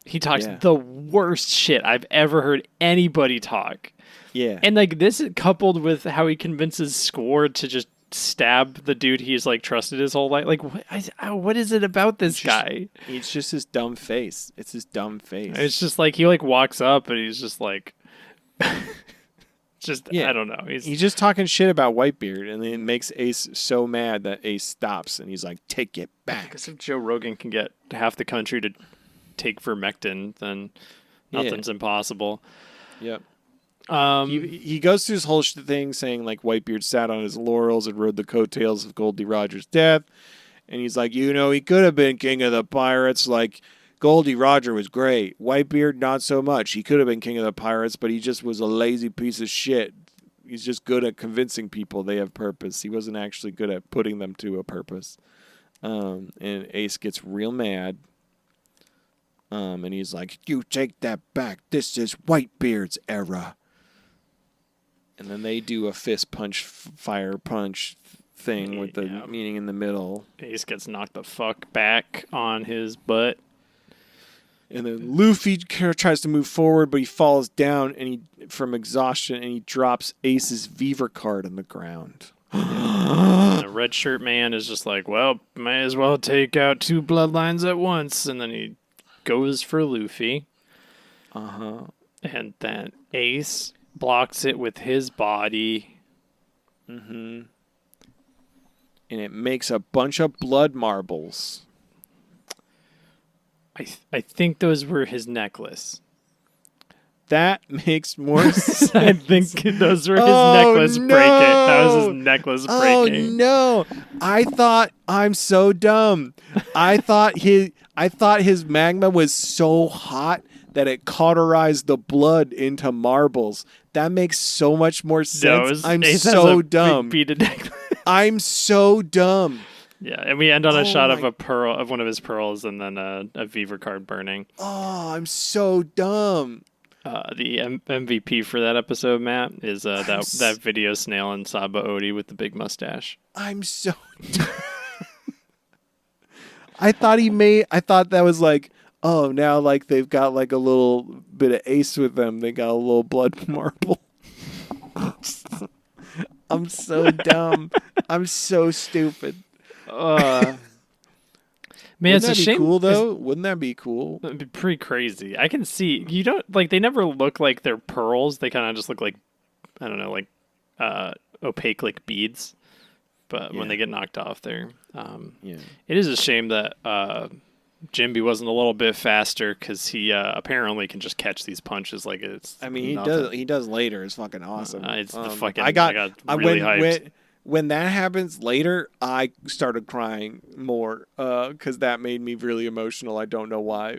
He talks the worst shit I've ever heard anybody talk. Yeah. And like this coupled with how he convinces Squard to just stab the dude he's like trusted his whole life. Like what is it about this guy? It's just his dumb face. It's his dumb face. It's just like he like walks up and he's just like I don't know. He's just talking shit about Whitebeard, and then it makes Ace so mad that Ace stops, and he's like, "Take it back." Because if Joe Rogan can get half the country to take vermectin, then nothing's impossible. Yep. He goes through this whole thing saying like Whitebeard sat on his laurels and rode the coattails of Goldie Roger's death, and he's like, he could have been king of the pirates. Like, Goldie Roger was great. Whitebeard, not so much. He could have been king of the pirates, but he just was a lazy piece of shit. He's just good at convincing people they have purpose. He wasn't actually good at putting them to a purpose. And Ace gets real mad. And he's like, "You take that back. This is Whitebeard's era." And then they do a fist punch, fire punch thing with the meaning in the middle. Ace gets knocked the fuck back on his butt. And then Luffy tries to move forward, but he falls down from exhaustion, and he drops Ace's Beaver card on the ground. And the red shirt man is just like, "Well, may as well take out two bloodlines at once." And then he goes for Luffy. And then Ace blocks it with his body. And it makes a bunch of blood marbles. I think those were his necklace. That makes more sense. I think those were his necklace breaking. That was his necklace breaking. Oh no! I'm so dumb. I thought his magma was so hot that it cauterized the blood into marbles. That makes so much more sense. I'm so dumb. I'm so dumb. Yeah, and we end on a shot of a pearl, of one of his pearls, and then a Viver card burning. Oh, I'm so dumb. The MVP for that episode, Matt, is that video snail and Saba Odie with the big mustache. I'm so dumb. I thought that was like, oh, now like they've got like a little bit of ace with them. They got a little blood marble. I'm so dumb. I'm so stupid. Man, Wouldn't it's that a shame. Cool though? Wouldn't that be cool? It'd be pretty crazy. I can see you don't like. They never look like they're pearls. They kind of just look like, I don't know, like opaque like beads. But when they get knocked off, they're It is a shame that Jimby wasn't a little bit faster because he apparently can just catch these punches like it's. I mean, he does later. It's fucking awesome. It's the fucking. I got really hyped. When that happens later, I started crying more because that made me really emotional. I don't know why.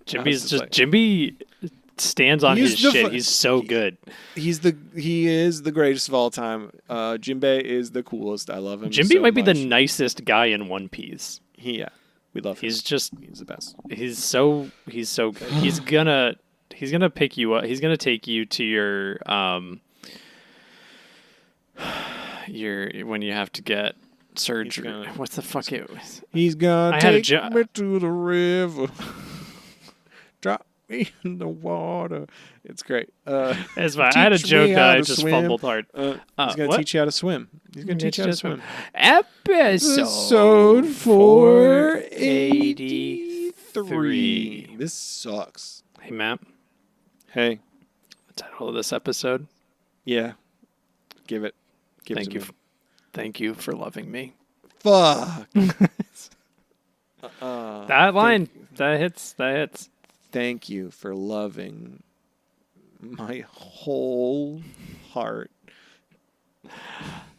Jimby stands on his shit. He's so good. He is the greatest of all time. Jinbei is the coolest. I love him. Jimby might be the nicest guy in One Piece. We love him. He's the best. He's so good. He's gonna pick you up. He's gonna take you to your when you have to get surgery. What's the fuck it was? He's gonna take me to the river. Drop me in the water. It's great. It's fine. I had a joke that I just fumbled hard. He's gonna teach you how to swim. He's gonna teach you how to swim. Episode 483. This sucks. Hey, Matt. Hey. The title of this episode? Yeah. Give it. Thank you for loving me. Fuck. That line. That hits. Thank you for loving my whole heart.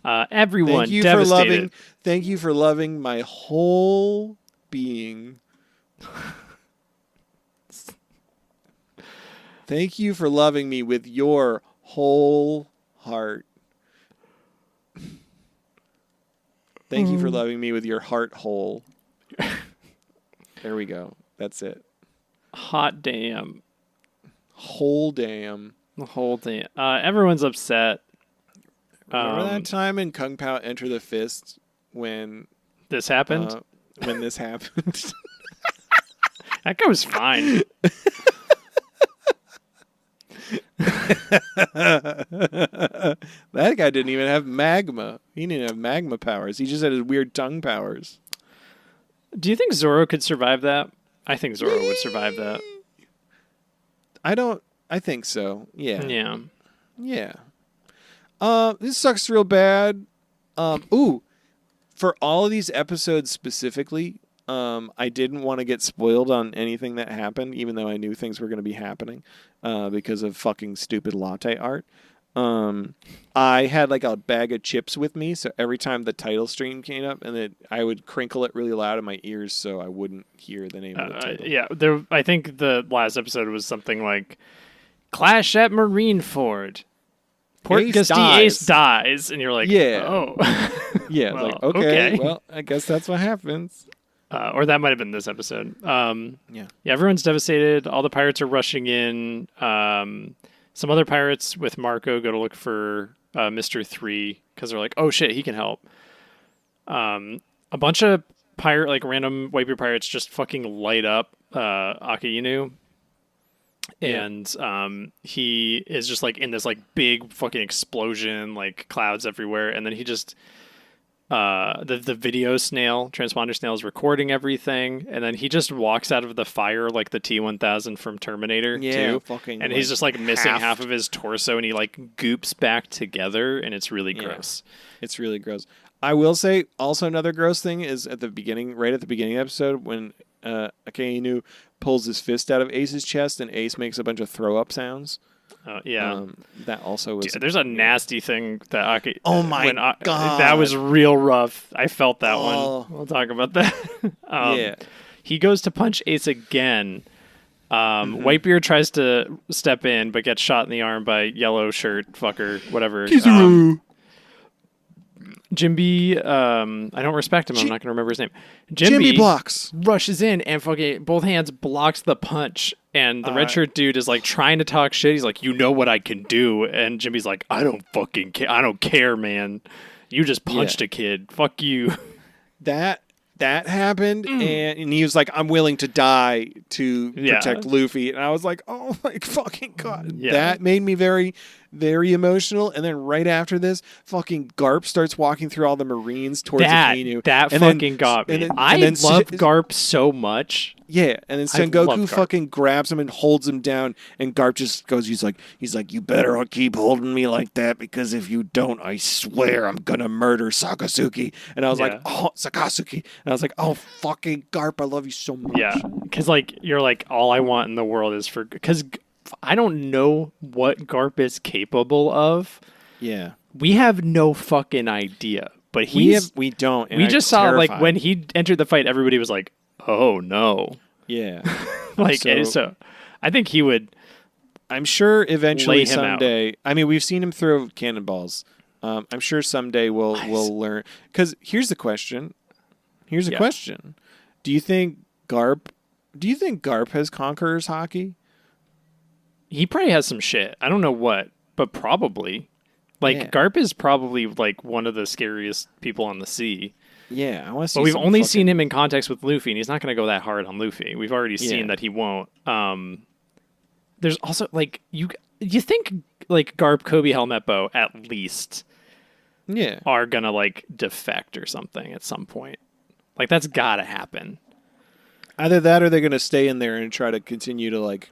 Everyone, thank you devastated. Thank you for loving my whole being. Thank you for loving me with your whole heart. Thank you for loving me with your heart whole. There we go. That's it. Hot damn. Whole damn. The whole damn. Everyone's upset. Remember that time in Kung Pao Enter the Fist when this happened? When this happened. That guy was fine. That guy didn't even have magma. He didn't have magma powers. He just had his weird tongue powers. Do you think Zoro could survive that? I think Zoro would survive that. I think so. Yeah. Yeah. Yeah. This sucks real bad. For all of these episodes specifically, I didn't want to get spoiled on anything that happened, even though I knew things were going to be happening because of fucking stupid latte art. I had like a bag of chips with me, so every time the title stream came up, I would crinkle it really loud in my ears so I wouldn't hear the name of the title. Yeah, I think the last episode was something like Clash at Marineford. Port Ace dies, and you're like, yeah. Oh. Yeah, well, like, okay, well, I guess that's what happens. Or that might have been this episode. Yeah, everyone's devastated. All the pirates are rushing in. Some other pirates with Marco go to look for Mr. 3 because they're like, oh shit, he can help. A bunch of random Whitebeard pirates just fucking light up Akainu. Yeah. And he is just like in this like big fucking explosion, like clouds everywhere, and then he just the video snail, transponder snail, is recording everything, and then he just walks out of the fire like the T-1000 from Terminator 2, fucking, and he's just like missing half of his torso, and he like goops back together, and it's really gross. It's really gross. I will say also another gross thing is right at the beginning of the episode when Akainu pulls his fist out of Ace's chest, and Ace makes a bunch of throw up sounds. Yeah. That also was. Dude, there's a nasty thing that Aki. Oh my God. That was real rough. I felt that Oh. one. We'll talk about that. Yeah. He goes to punch Ace again. Whitebeard tries to step in, but gets shot in the arm by yellow shirt fucker, whatever. Jimby, I don't respect him. I'm not going to remember his name. Jimmy blocks. Rushes in and fucking both hands blocks the punch. And the red shirt dude is like trying to talk shit. He's like, you know what I can do. And Jimmy's like, I don't fucking care. I don't care, man. You just punched a kid. Fuck you. That happened, and he was like, I'm willing to die to protect Luffy. And I was like, oh my fucking God. Yeah. That made me very, very emotional. And then right after this, fucking Garp starts walking through all the Marines towards the canoe. That fucking got me. I love Garp so much. Yeah, and then Sengoku fucking grabs him and holds him down, and Garp just goes, he's like, you better keep holding me like that, because if you don't, I swear I'm gonna murder Sakasuki. And I was like, oh, Sakasuki. And I was like, oh, fucking Garp, I love you so much. Yeah, because like, you're like, all I want in the world is because I don't know what Garp is capable of. Yeah. We have no fucking idea, but we don't. And we just saw like when he entered the fight, everybody was like, "Oh no!" Yeah, so I think he would. I'm sure eventually someday. Out. I mean, we've seen him throw cannonballs. I'm sure someday we'll learn. Because here's the question. Here's a question. Do you think Garp has Conqueror's hockey? He probably has some shit. I don't know what, but probably. Like, Garp is probably, like, one of the scariest people on the sea. Yeah, I want to see. But we've only seen him in context with Luffy, and he's not going to go that hard on Luffy. We've already seen that he won't. There's also, like, you think, like, Garp, Kobe, Helmeppo, at least, are going to, like, defect or something at some point. Like, that's got to happen. Either that or they're going to stay in there and try to continue to, like...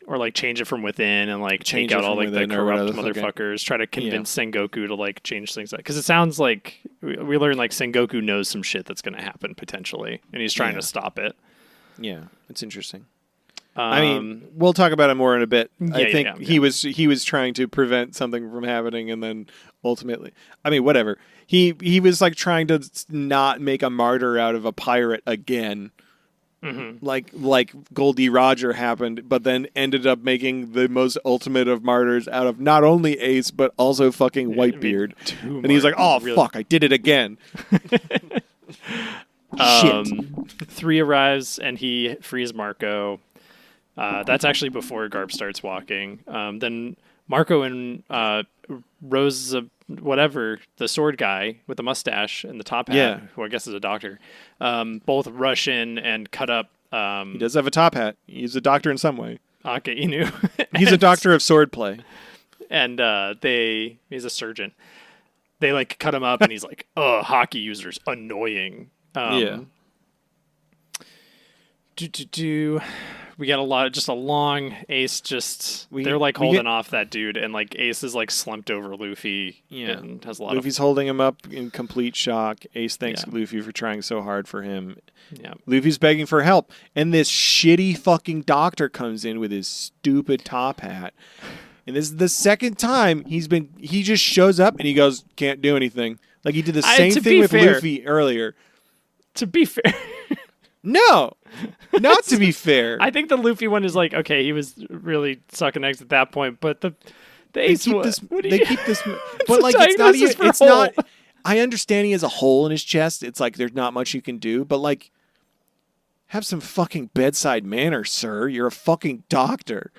Or, like, change it from within and, like, take out all, like, the corrupt motherfuckers. Try to convince Sengoku to, like, change things. Because it sounds like we learn, like, Sengoku knows some shit that's going to happen, potentially. And he's trying to stop it. Yeah, it's interesting. I mean, we'll talk about it more in a bit. I think he was trying to prevent something from happening, and then ultimately... I mean, whatever. He was, like, trying to not make a martyr out of a pirate again. Mm-hmm. Like Goldie Roger happened, but then ended up making the most ultimate of martyrs out of not only Ace, but also fucking Whitebeard. And he's like, oh, fuck, I did it again. Shit. 3 arrives, and he frees Marco. That's actually before Garp starts walking. Then Marco and Rose... whatever, the sword guy with the mustache and the top hat, who I guess is a doctor, both rush in and cut up. He does have a top hat. He's a doctor in some way. Okay, Inu. He's a doctor of swordplay. And he's a surgeon. They like cut him up, and he's like, "Oh, hockey users, annoying." We got a long Ace. They're like holding off that dude, and like Ace is like slumped over Luffy. And has a lot. Luffy's holding him up in complete shock. Ace thanks Luffy for trying so hard for him. Yeah, Luffy's begging for help, and this shitty fucking doctor comes in with his stupid top hat. And this is the second time he just shows up and he goes, can't do anything. Like he did the same thing with Luffy earlier. To be fair. No, not to be fair. I think the Luffy one is like, okay, he was really sucking eggs at that point, but the Ace one, they keep this, but like it's not. I understand he has a hole in his chest. It's like there's not much you can do, but like, have some fucking bedside manner, sir. You're a fucking doctor.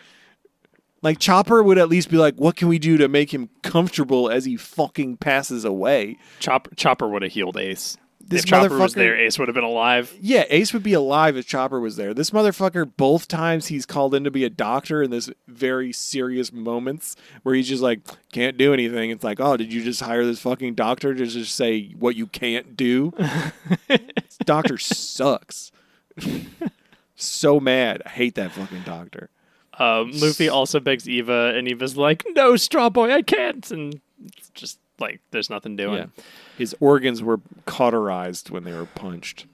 Like Chopper would at least be like, what can we do to make him comfortable as he fucking passes away? Chopper would have healed Ace. If Chopper was there, Ace would have been alive. Yeah, Ace would be alive if Chopper was there. This motherfucker, both times he's called in to be a doctor in this very serious moments where he's just like, can't do anything. It's like, oh, did you just hire this fucking doctor to just say what you can't do? This doctor sucks. So mad. I hate that fucking doctor. Luffy also begs Eva, and Eva's like, no, Straw Boy, I can't. And it's just like, there's nothing doing. Yeah. His organs were cauterized when they were punched.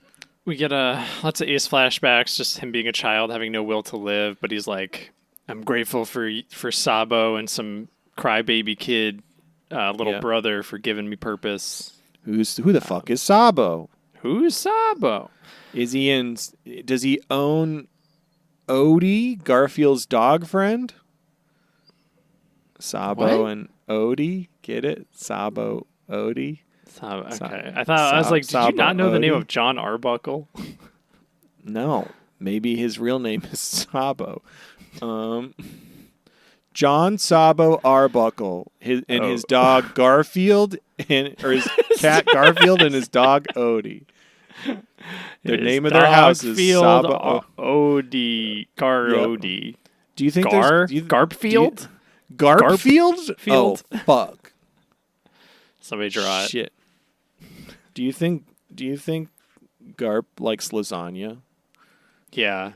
we get lots of Ace flashbacks, just him being a child, having no will to live. But he's like, I'm grateful for Sabo and some crybaby kid, little brother, for giving me purpose. Who the fuck is Sabo? Who's Sabo? Does he own Odie, Garfield's dog friend? Sabo and Odie, get it? Sabo, Odie. Okay. I was like, did you not know the name of John Arbuckle? No, maybe his real name is Sabo. John Sabo Arbuckle, his dog Garfield, or his cat Garfield, and his dog Odie. The name of their house is Sabo Odie. Odie. Do you think Garfield? Garfield? Oh, fuck. Somebody draw it. Shit. Do you think Garp likes lasagna? Yeah.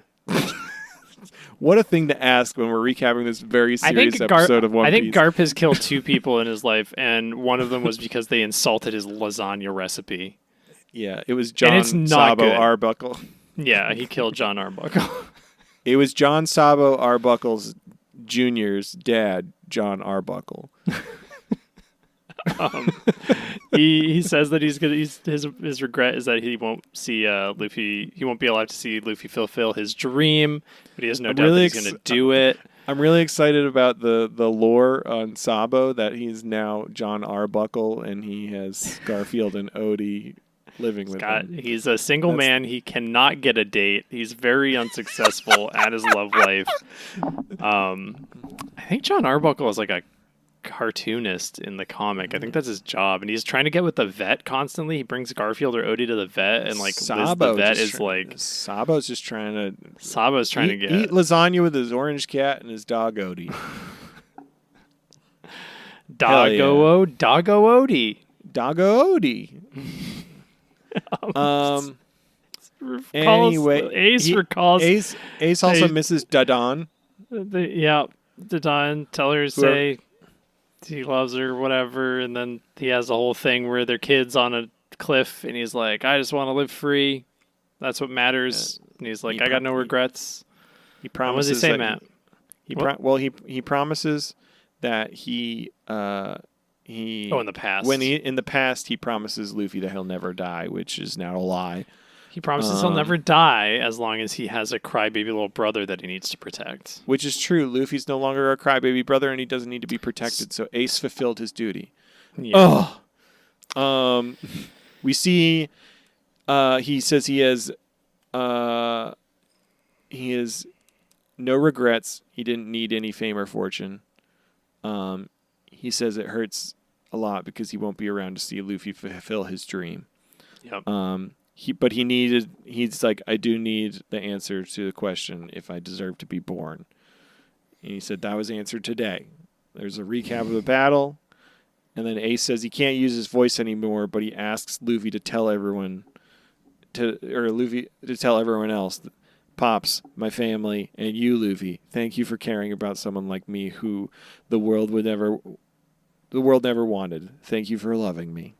What a thing to ask when we're recapping this very serious episode of One Piece. I think Garp has killed 2 people in his life, and one of them was because they insulted his lasagna recipe. Yeah, it was John Sabo Arbuckle. Yeah, he killed John Arbuckle. It was John Sabo Arbuckle's Jr.'s dad, John Arbuckle. He says that his regret is that he won't see Luffy. He won't be alive to see Luffy fulfill his dream, but he has no doubt that he's going to do it. I'm really excited about the lore on Sabo, that he's now John Arbuckle and he has Garfield and Odie living with him. He's a single man. He cannot get a date. He's very unsuccessful at his love life. I think John Arbuckle is like a cartoonist in the comic. I think that's his job, and he's trying to get with the vet constantly. He brings Garfield or Odie to the vet, and like the vet is like Sabo's just trying to eat lasagna with his orange cat and his dog Odie. Doggo Odie. Anyway, Ace also misses Dadan. Dadan. Tell her to say he loves her, whatever, and then he has a whole thing where their kid's on a cliff, and he's like, I just want to live free. That's what matters. And he's like, I got no regrets. He promises. What does he say, Matt? He promises that he in the past. In the past he promises Luffy that he'll never die, which is now a lie. He promises he'll never die as long as he has a crybaby little brother that he needs to protect. Which is true. Luffy's no longer a crybaby brother, and he doesn't need to be protected. So Ace fulfilled his duty. Yeah. We see. He says he has no regrets. He didn't need any fame or fortune. He says it hurts a lot because he won't be around to see Luffy fulfill his dream. Yep. He's like, I do need the answer to the question if I deserve to be born. And he said that was answered today. There's a recap of the battle, and then Ace says he can't use his voice anymore, but he asks Luffy to tell everyone else, Pops, my family, and you, Luffy, thank you for caring about someone like me who the world never wanted. Thank you for loving me.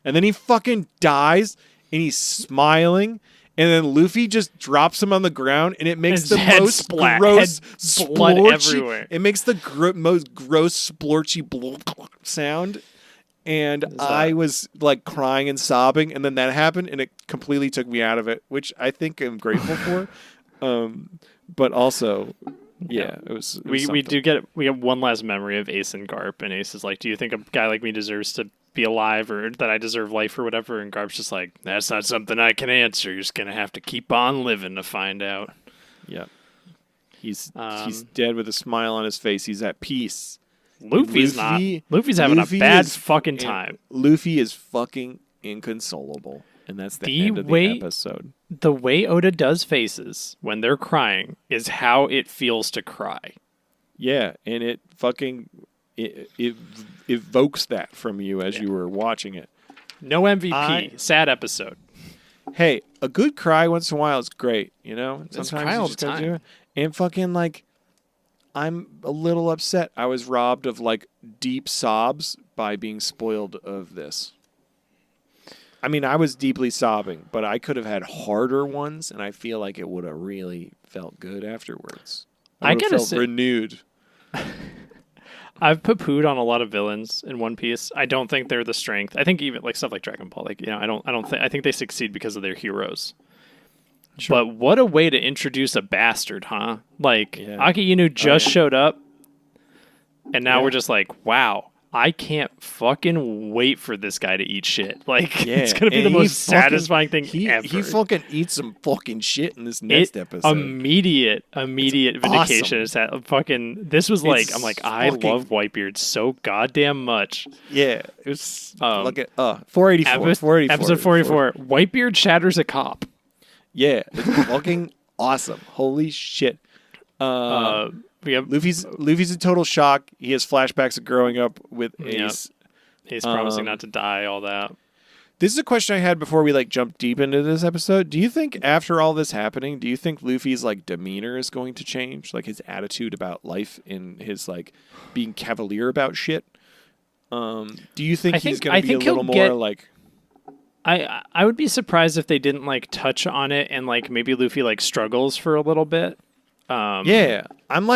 And then he fucking dies, and he's smiling, and then Luffy just drops him on the ground, and it makes the most gross blood everywhere. It makes the most gross splorchy sound, and I was like crying and sobbing, and then that happened, and it completely took me out of it, which I think I'm grateful for. But also, yeah, it was we get one last memory of Ace and Garp, and Ace is like, do you think a guy like me deserves to be alive, or that I deserve life or whatever? And Garp's just like, that's not something I can answer. You're just gonna have to keep on living to find out. Yeah, he's dead with a smile on his face. He's at peace. Luffy's having a bad fucking time. Luffy is fucking inconsolable, and that's the end of the episode. The way Oda does faces when they're crying is how it feels to cry. Yeah, and it fucking it evokes that from you as you were watching it. No MVP. Sad episode. Hey, a good cry once in a while is great, you know? Sometimes cry all the time. Do it. And fucking like, I'm a little upset. I was robbed of like deep sobs by being spoiled of this. I mean, I was deeply sobbing, but I could have had harder ones, and I feel like it would have really felt good afterwards. I would have felt renewed. I've poo-pooed on a lot of villains in One Piece. I don't think they're the strength. I think even like stuff like Dragon Ball, like I think they succeed because of their heroes. Sure. But what a way to introduce a bastard, huh? Like Aki Inu just showed up, and now we're just like, wow. I can't fucking wait for this guy to eat shit. Like, it's going to be the most satisfying thing ever. He fucking eats some fucking shit in this next episode. Immediate vindication is that fucking, this was like, I'm like, I love Whitebeard so goddamn much. Yeah. It was, look at, 484. Episode 484. Whitebeard shatters a cop. Yeah. It's fucking awesome. Holy shit. Luffy's in total shock. He has flashbacks of growing up with Ace. He's promising not to die, all that. This is a question I had before we jump deep into this episode. Do you think after all this happening, do you think Luffy's demeanor is going to change? Like his attitude about life and his being cavalier about shit? Do you think he's going to be a little more I would be surprised if they didn't touch on it and maybe Luffy struggles for a little bit. Yeah, I'm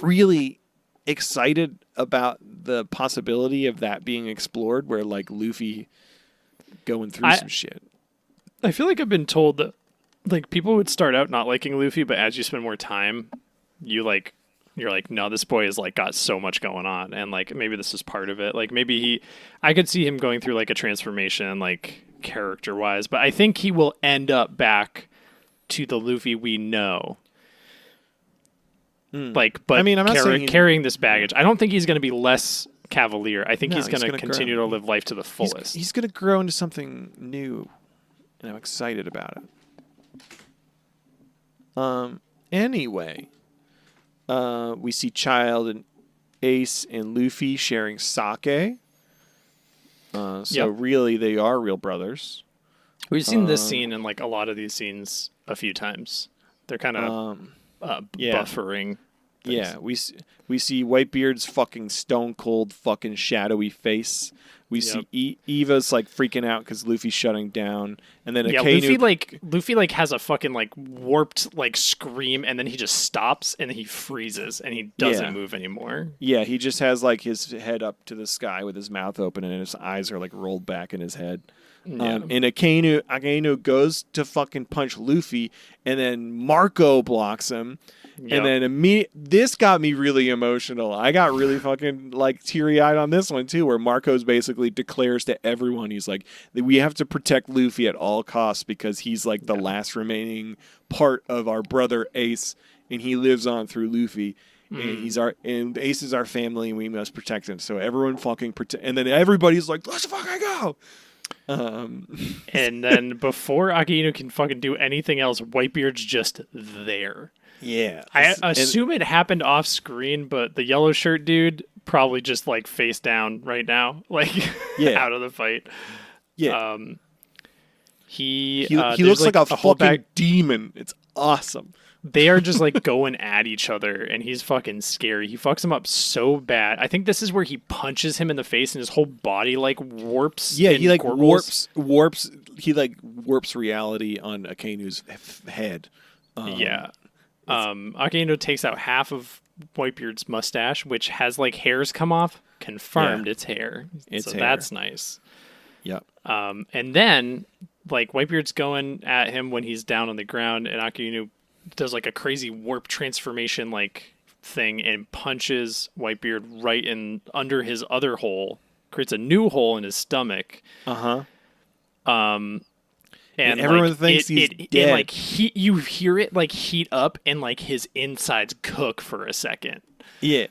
really excited about the possibility of that being explored, where Luffy going through some shit. I feel like I've been told that people would start out not liking Luffy, but as you spend more time, you're like, no, this boy has got so much going on, and maybe this is part of it. Maybe I could see him going through a transformation, character wise, but I think he will end up back to the Luffy we know. But I mean, I'm not carrying this baggage. I don't think he's going to be less cavalier. I think he's going to continue to live life to the fullest. He's going to grow into something new, and I'm excited about it. Anyway, we see Child and Ace and Luffy sharing sake. Really, they are real brothers. We've seen this scene in a lot of these scenes a few times. They're kind of buffering. Things. Yeah, we see Whitebeard's fucking stone cold fucking shadowy face. We see Eva's freaking out because Luffy's shutting down, and then Luffy has a fucking warped scream, and then he just stops and he freezes and he doesn't move anymore. Yeah, he just has his head up to the sky with his mouth open, and his eyes are rolled back in his head. And Akainu goes to fucking punch Luffy, and then Marco blocks him. Yep. And then this got me really emotional. I got really fucking teary-eyed on this one too, where Marco's basically declares to everyone, he's like, we have to protect Luffy at all costs because he's the last remaining part of our brother Ace, and he lives on through Luffy. And Ace is our family, and we must protect him. So everyone fucking and then everybody's like, let's fucking go. And then before Akainu can fucking do anything else, Whitebeard's just there. Yeah. I assume it happened off screen, but the yellow shirt dude probably just face down right now, out of the fight. Yeah. He looks like a fucking demon. It's awesome. They are just going at each other, and he's fucking scary. He fucks him up so bad. I think this is where he punches him in the face, and his whole body warps. Yeah, he warps. He warps reality on Akainu's head. Akainu takes out half of Whitebeard's mustache, which has hairs come off. Confirmed, it's hair. That's nice. Yep. And then Whitebeard's going at him when he's down on the ground, and Akainu does a crazy warp transformation thing and punches Whitebeard right in under his other hole, creates a new hole in his stomach. And everyone thinks he's dead. You hear it heat up and his insides cook for a second. Yeah.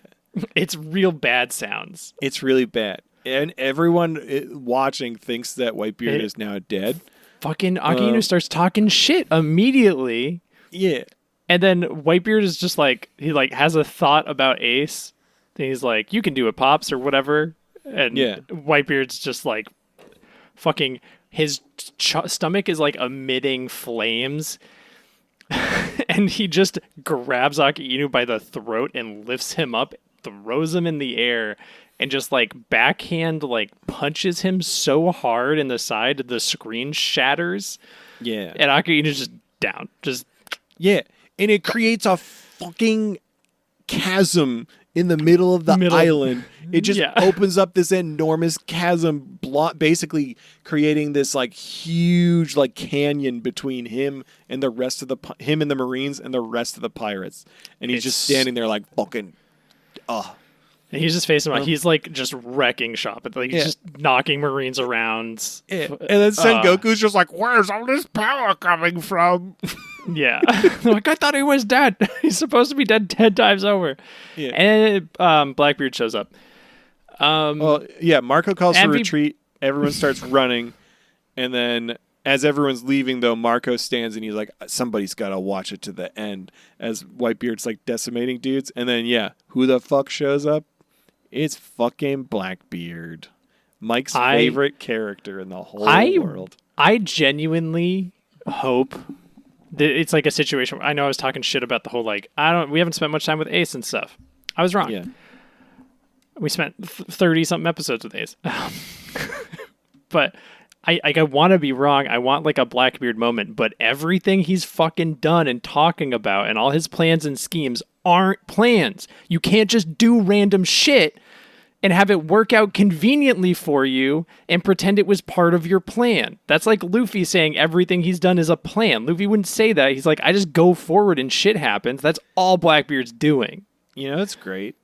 It's real bad sounds. It's really bad. And everyone watching thinks that Whitebeard is now dead. Fucking Akainu starts talking shit immediately. Yeah. And then Whitebeard is just he has a thought about Ace. And he's like, you can do it, Pops, or whatever. And Whitebeard's just fucking, his stomach is emitting flames. And he just grabs Akainu by the throat and lifts him up, throws him in the air, and just like backhand like punches him so hard in the side the screen shatters. Yeah. And Akaina's just down. Just Yeah. And it creates a fucking chasm in the middle of the island. It just opens up this enormous chasm, basically creating this like huge like canyon between him and the rest of him and the Marines and the rest of the pirates. And he's just standing there like fucking, And he's just facing him. He's like just wrecking shop. Like he's just knocking Marines around. And then Sengoku's just like, where's all this power coming from? Yeah. Like, I thought he was dead. He's supposed to be dead 10 times over. Yeah. And Blackbeard shows up. Marco calls for retreat. Everyone starts running. And then as everyone's leaving, though, Marco stands and he's like, somebody's got to watch it to the end as Whitebeard's like decimating dudes. And then, who the fuck shows up? It's fucking Blackbeard. Mike's favorite character in the whole world. I genuinely hope that it's like a situation where I know I was talking shit about the whole like, we haven't spent much time with Ace and stuff. I was wrong. Yeah. We spent 30-something episodes with Ace. But I want to be wrong. I want like a Blackbeard moment, but everything he's fucking done and talking about and all his plans and schemes aren't plans. You can't just do random shit and have it work out conveniently for you and pretend it was part of your plan. That's like Luffy saying everything he's done is a plan. Luffy wouldn't say that. He's like, I just go forward and shit happens. That's all Blackbeard's doing. You know, it's great.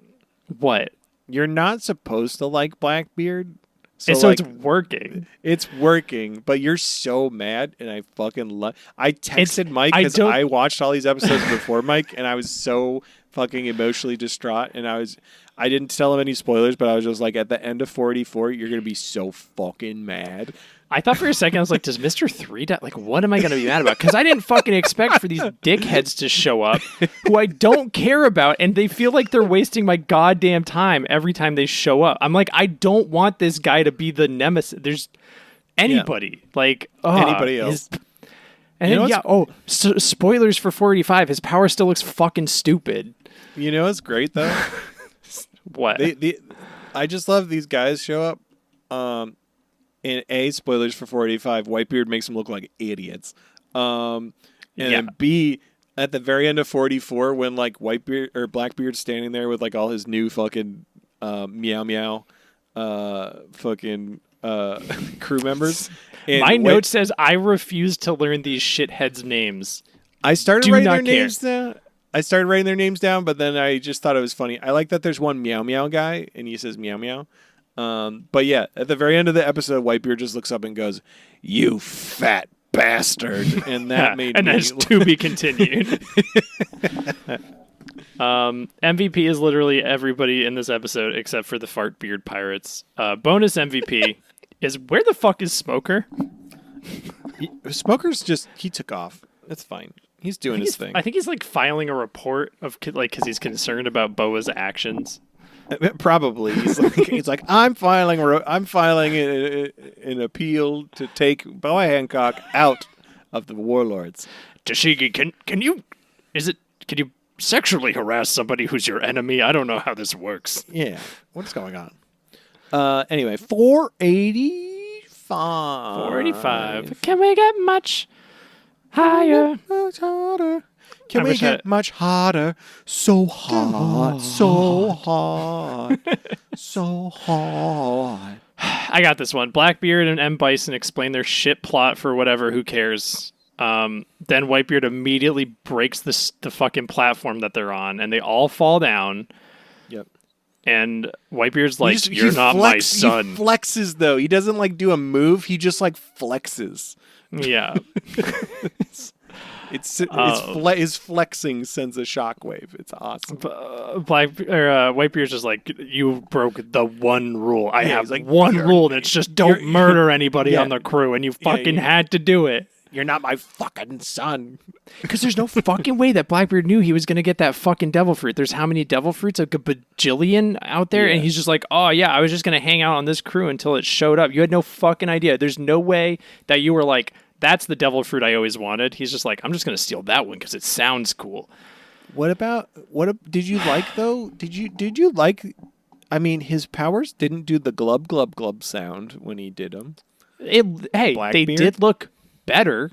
What? You're not supposed to like Blackbeard. So like, it's working. It's working, but you're so mad, and I fucking love. I texted Mike because I watched all these episodes before Mike, and I was so fucking emotionally distraught, and I didn't tell him any spoilers, but I was just like, at the end of 44, you're gonna be so fucking mad. I thought for a second, I was like, does Mr. 3 die? Like, what am I going to be mad about? Because I didn't fucking expect for these dickheads to show up who I don't care about, and they feel like they're wasting my goddamn time every time they show up. I'm like, I don't want this guy to be the nemesis. There's anybody. Like, anybody else. And then, spoilers for 485. His power still looks fucking stupid. You know what's great, though? What? I just love these guys show up. And spoilers for 485, Whitebeard makes them look like idiots. Then B, at the very end of 44, when like Whitebeard or Blackbeard's standing there with like all his new fucking meow meow fucking crew members. And my note says I refuse to learn these shitheads' names. I started writing their names down. But then I just thought it was funny. I like that there's one meow meow guy and he says meow meow. But yeah, at the very end of the episode, Whitebeard just looks up and goes, "You fat bastard," and that made and me. And that's to be continued. MVP is literally everybody in this episode except for the fart beard pirates. Bonus MVP is where the fuck is Smoker? Smoker's he took off. That's fine. He's doing his thing. I think he's like filing a report of like because he's concerned about Boa's actions. Probably he's like I'm filing an appeal to take Boa Hancock out of the warlords. Tashigi, can you sexually harass somebody who's your enemy? I don't know how this works. Yeah, what's going on? Anyway, 485. 485. Can we get much higher? Much harder. Can we get much harder? So hot, so hot, so hot. I got this one. Blackbeard and M. Bison explain their shit plot for whatever, who cares. Then Whitebeard immediately breaks the fucking platform that they're on, and they all fall down. Yep. And Whitebeard's like, you're not my son. He flexes, though. He doesn't, like, do a move. He just, like, flexes. Yeah. His flexing sends a shockwave. It's awesome. Whitebeard's just like, you broke the one rule. I have like, one rule, and it's just don't murder anybody on the crew, and you fucking had to do it. You're not my fucking son. Because there's no fucking way that Blackbeard knew he was going to get that fucking devil fruit. There's how many devil fruits? Like a bajillion out there, and he's just like, oh yeah, I was just going to hang out on this crew until it showed up. You had no fucking idea. There's no way that you were like, that's the devil fruit I always wanted. He's just like, I'm just going to steal that one because it sounds cool. Did you like though? Did you like I mean, his powers didn't do the glub glub glub sound when he did them. They Blackbeard? did look better.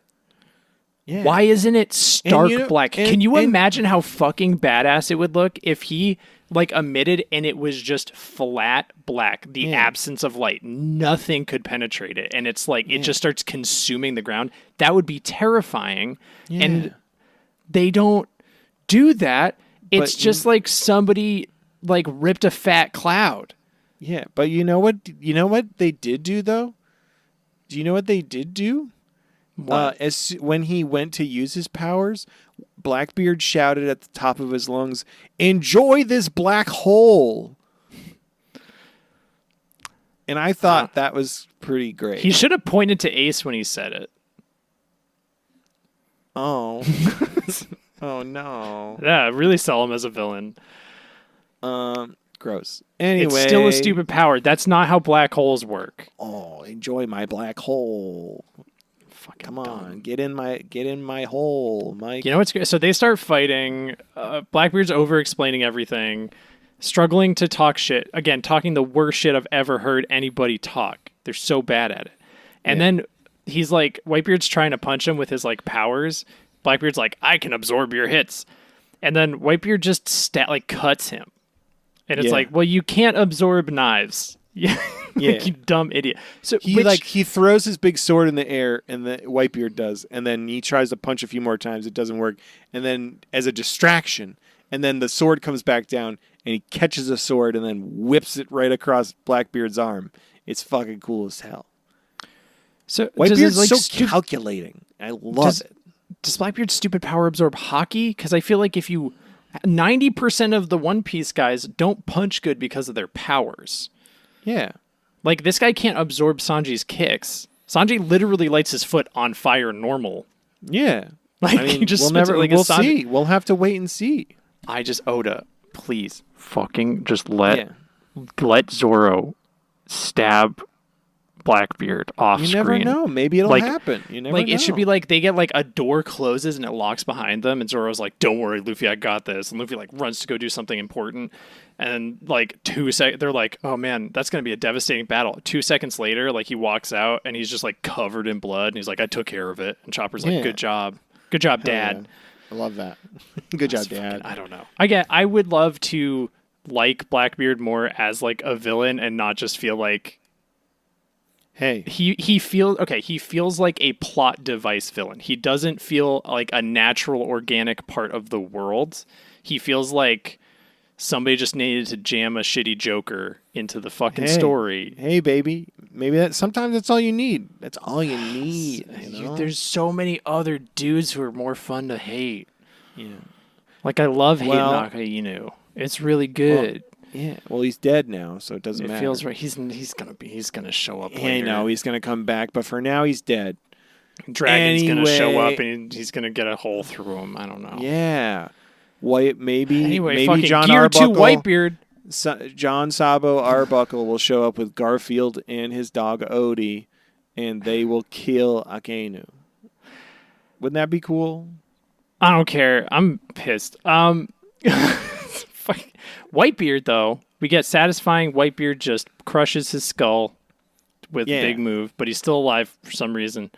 Yeah. Why isn't it stark you know- black? and- Can you and- imagine how fucking badass it would look if he like emitted and it was just flat black, the Yeah. absence of light, nothing could penetrate it, and it's like it just starts consuming the ground? That would be terrifying. Yeah. And they don't do that. It's But just like somebody like ripped a fat cloud. Yeah, but you know what? You know what they did do though? Do you know what they did do? What? When he went to use his powers, Blackbeard shouted at the top of his lungs, "Enjoy this black hole!" And I thought that was pretty great. He should have pointed to Ace when he said it. Oh, oh no. Yeah, really sell him as a villain. Gross. Anyway, It's still a stupid power. That's not how black holes work. Oh, enjoy my black hole. Fucking Come on, dumb. get in my hole, Mike. You know what's good? So they start fighting. Blackbeard's over-explaining everything, struggling to talk shit. Again, talking the worst shit I've ever heard anybody talk. They're so bad at it. And then he's like, Whitebeard's trying to punch him with his like powers. Blackbeard's like, I can absorb your hits. And then Whitebeard just cuts him. And it's Yeah. like, well, you can't absorb knives. Yeah, Yeah. you dumb idiot. So He throws his big sword in the air, and the Whitebeard does, and then he tries to punch a few more times. It doesn't work, and then as a distraction, and then the sword comes back down, and he catches a sword and then whips it right across Blackbeard's arm. It's fucking cool as hell. so Whitebeard's so calculating. I love it. Does Blackbeard's stupid power absorb hockey? Because I feel like 90% of the One Piece guys don't punch good because of their powers. Yeah. Like, this guy can't absorb Sanji's kicks. Sanji literally lights his foot on fire normal. Yeah. Like, I mean, he just we'll spits never. it like we'll a Sanji. see. We'll have to wait and see. Oda, please, fucking just let Yeah. Zoro stab Blackbeard off You screen. never know. Maybe it'll Like- happen. You never Like, know. it should be like they get like a door closes and it locks behind them, and Zoro's like, "Don't worry, Luffy, I got this." And Luffy like runs to go do something important, and like they're like, "Oh man, that's gonna be a devastating battle." 2 seconds later, like he walks out and he's just like covered in blood, and he's like, "I took care of it." And Chopper's like, Yeah. "Good job, Dad." I love that. Good job, Dad. I don't know. I would love to like Blackbeard more as like a villain and not just feel like Hey, he feels like a plot device villain. He doesn't feel like a natural organic part of the world. He feels like somebody just needed to jam a shitty Joker into the fucking story. Hey, baby. Maybe sometimes that's all you need. That's all you need. You know? There's so many other dudes who are more fun to hate. Yeah. Like I love hating Well- Akainu. It's really good. Yeah. Well, he's dead now, so it doesn't It matter. feels right. He's gonna show up I later. know he's gonna come back, but for now he's dead. Dragon's gonna show up Anyway. and he's gonna get a hole through him. I don't know. Yeah. Maybe Anyway, fucking John Gear 2 Arbuckle, Whitebeard. John Sabo Arbuckle will show up with Garfield and his dog Odie, and they will kill Akainu. Wouldn't that be cool? I don't care. I'm pissed. Fuck. Whitebeard, though, we get satisfying. Whitebeard just crushes his skull with a big move, but he's still alive for some reason.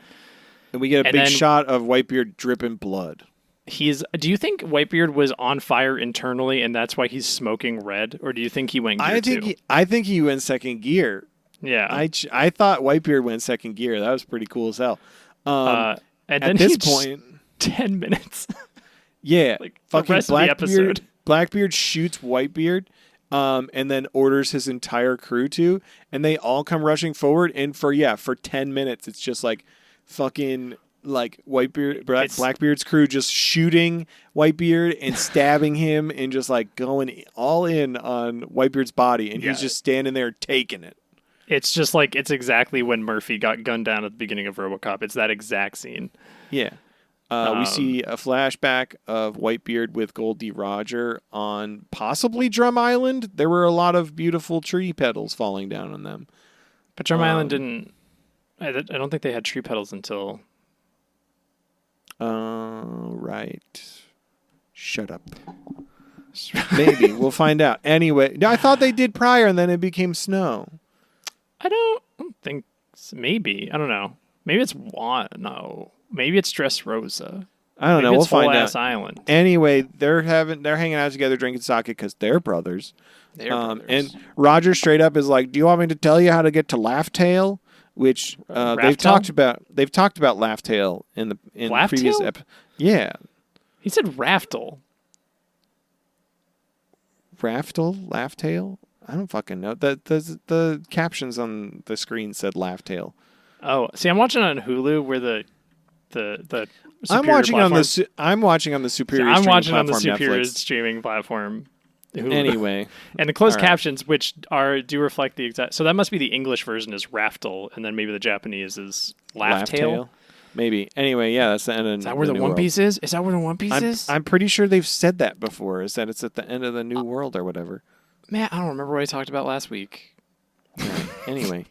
And we get a And big then- shot of Whitebeard dripping blood. Do you think Whitebeard was on fire internally and that's why he's smoking red? Or do you think he went gear 2? I think he went second gear. Yeah. I thought Whitebeard went second gear. That was pretty cool as hell. And At then this he just- point, 10 minutes. yeah, like, the fucking rest of the episode. Blackbeard shoots Whitebeard, and then orders his entire crew to, and they all come rushing forward. And for 10 minutes, it's just like fucking like Blackbeard's crew just shooting Whitebeard and stabbing him and just like going all in on Whitebeard's body, and he's just standing there taking it. It's just like, it's exactly when Murphy got gunned down at the beginning of RoboCop. It's that exact scene. Yeah. We see a flashback of Whitebeard with Goldie Roger on possibly Drum Island. There were a lot of beautiful tree petals falling down on them. But Drum Island didn't... I don't think they had tree petals until... Right. Shut up. Maybe. We'll find out. Anyway, I thought they did prior and then it became snow. I don't think maybe. I don't know. Maybe it's one. No. Maybe it's Dressrosa. I don't know. Maybe We'll it's find Whole out. Ass Island. Anyway, they're hanging out together drinking sake because they're brothers. They're brothers. And Roger straight up is like, "Do you want me to tell you how to get to Laughtail?" Which they've talked about. They've talked about Laughtail in previous Laughtail? episodes. Yeah, He said Raftel. Laughtail. I don't fucking know. The captions on the screen said Laughtail. Oh, see, I'm watching on Hulu where the I'm superior watching platform. I'm watching on the superior. I'm streaming watching on the platform, superior Netflix. streaming platform. Hulu. Anyway, and the closed all right. captions, which do reflect the exact. So that must be the English version is Raftel, and then maybe the Japanese is Laughtail. Maybe. Anyway, yeah, that's the end of. Is that where the New One World. Piece is? Is that where the One Piece is? I'm pretty sure they've said that before. Is that it's at the end of the New World or whatever. Man, I don't remember what I talked about last week. Anyway,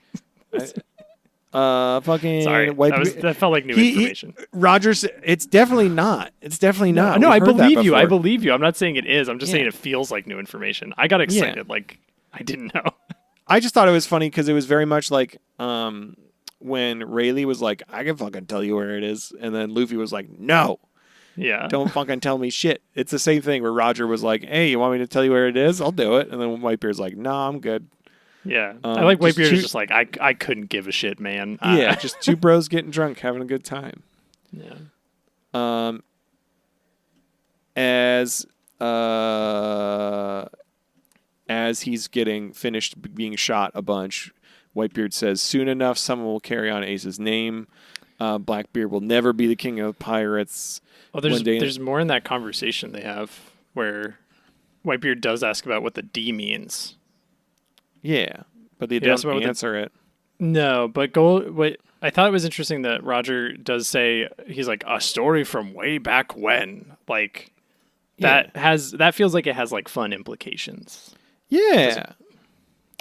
fucking. Sorry, that felt like new information. Rogers, it's definitely not. It's definitely not. No, We've I heard that believe you. I before. believe you. I'm not saying it is. I'm just saying Yeah. it feels like new information. I got excited. Like I didn't know. I just thought it was funny because it was very much like when Rayleigh was like, "I can fucking tell you where it is," and then Luffy was like, "No, Yeah. don't fucking tell me shit." It's the same thing where Roger was like, "Hey, you want me to tell you where it is? I'll do it," and then Whitebeard's like, "No, I'm good." Yeah. I like just Whitebeard two- is just like I couldn't give a shit, man. Yeah, just two bros getting drunk, having a good time. Yeah. As he's getting finished being shot a bunch, Whitebeard says, "Soon enough, someone will carry on Ace's name. Blackbeard will never be the king of pirates." Oh, there's One day- there's more in that conversation they have where Whitebeard does ask about what the D means. Yeah, but they He asks don't about what the- answer it. No, but what I thought it was interesting that Roger does say he's like a story from way back when. Like that feels like it has like fun implications. Yeah,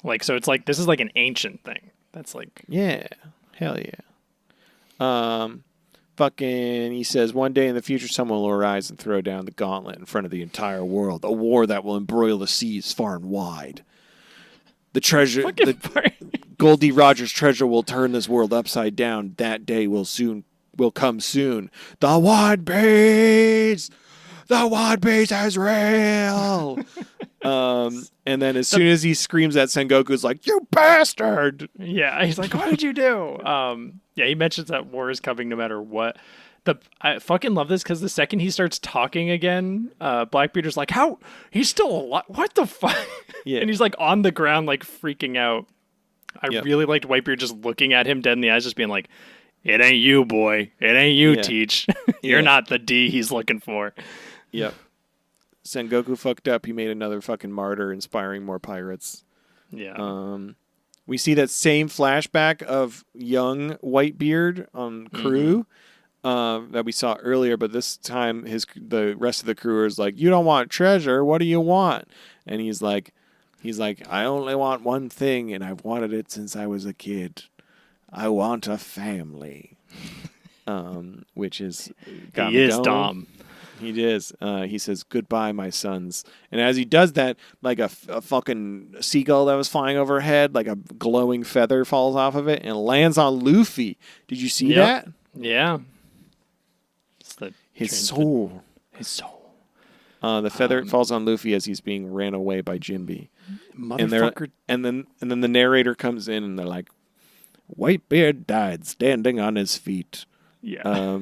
Like so it's like this is like an ancient thing. That's like yeah, hell yeah. Fucking, he says, one day in the future, someone will arise and throw down the gauntlet in front of the entire world. A war that will embroil the seas far and wide. The treasure, Goldie Rogers' treasure will turn this world upside down. That day will come soon. The Whitebeard! The Whitebeard is real! And then as soon as he screams at Sengoku's like, "You bastard!" yeah, he's like, "What did you do?" Yeah, he mentions that war is coming no matter what. I fucking love this because the second he starts talking again, Blackbeard's like, "How? He's still alive? What the fuck?" Yeah. And he's like on the ground, like freaking out. I really liked Whitebeard just looking at him dead in the eyes, just being like, "It ain't you, boy. It ain't you, Teach. You're not the D he's looking for." Yep. Sengoku fucked up. He made another fucking martyr, inspiring more pirates. Yeah. We see that same flashback of young Whitebeard on crew that we saw earlier, but this time the rest of the crew is like, "You don't want treasure. What do you want?" And he's like, "I only want one thing, and I've wanted it since I was a kid. I want a family." Which is got he me is going. Dom. He is. He says, "Goodbye, my sons." And as he does that, like a fucking seagull that was flying overhead, like a glowing feather falls off of it and lands on Luffy. Did you see that? Yeah. It's His soul. His soul. The feather falls on Luffy as he's being ran away by Jinbe. Motherfucker. And then the narrator comes in and they're like, "Whitebeard died standing on his feet." Yeah.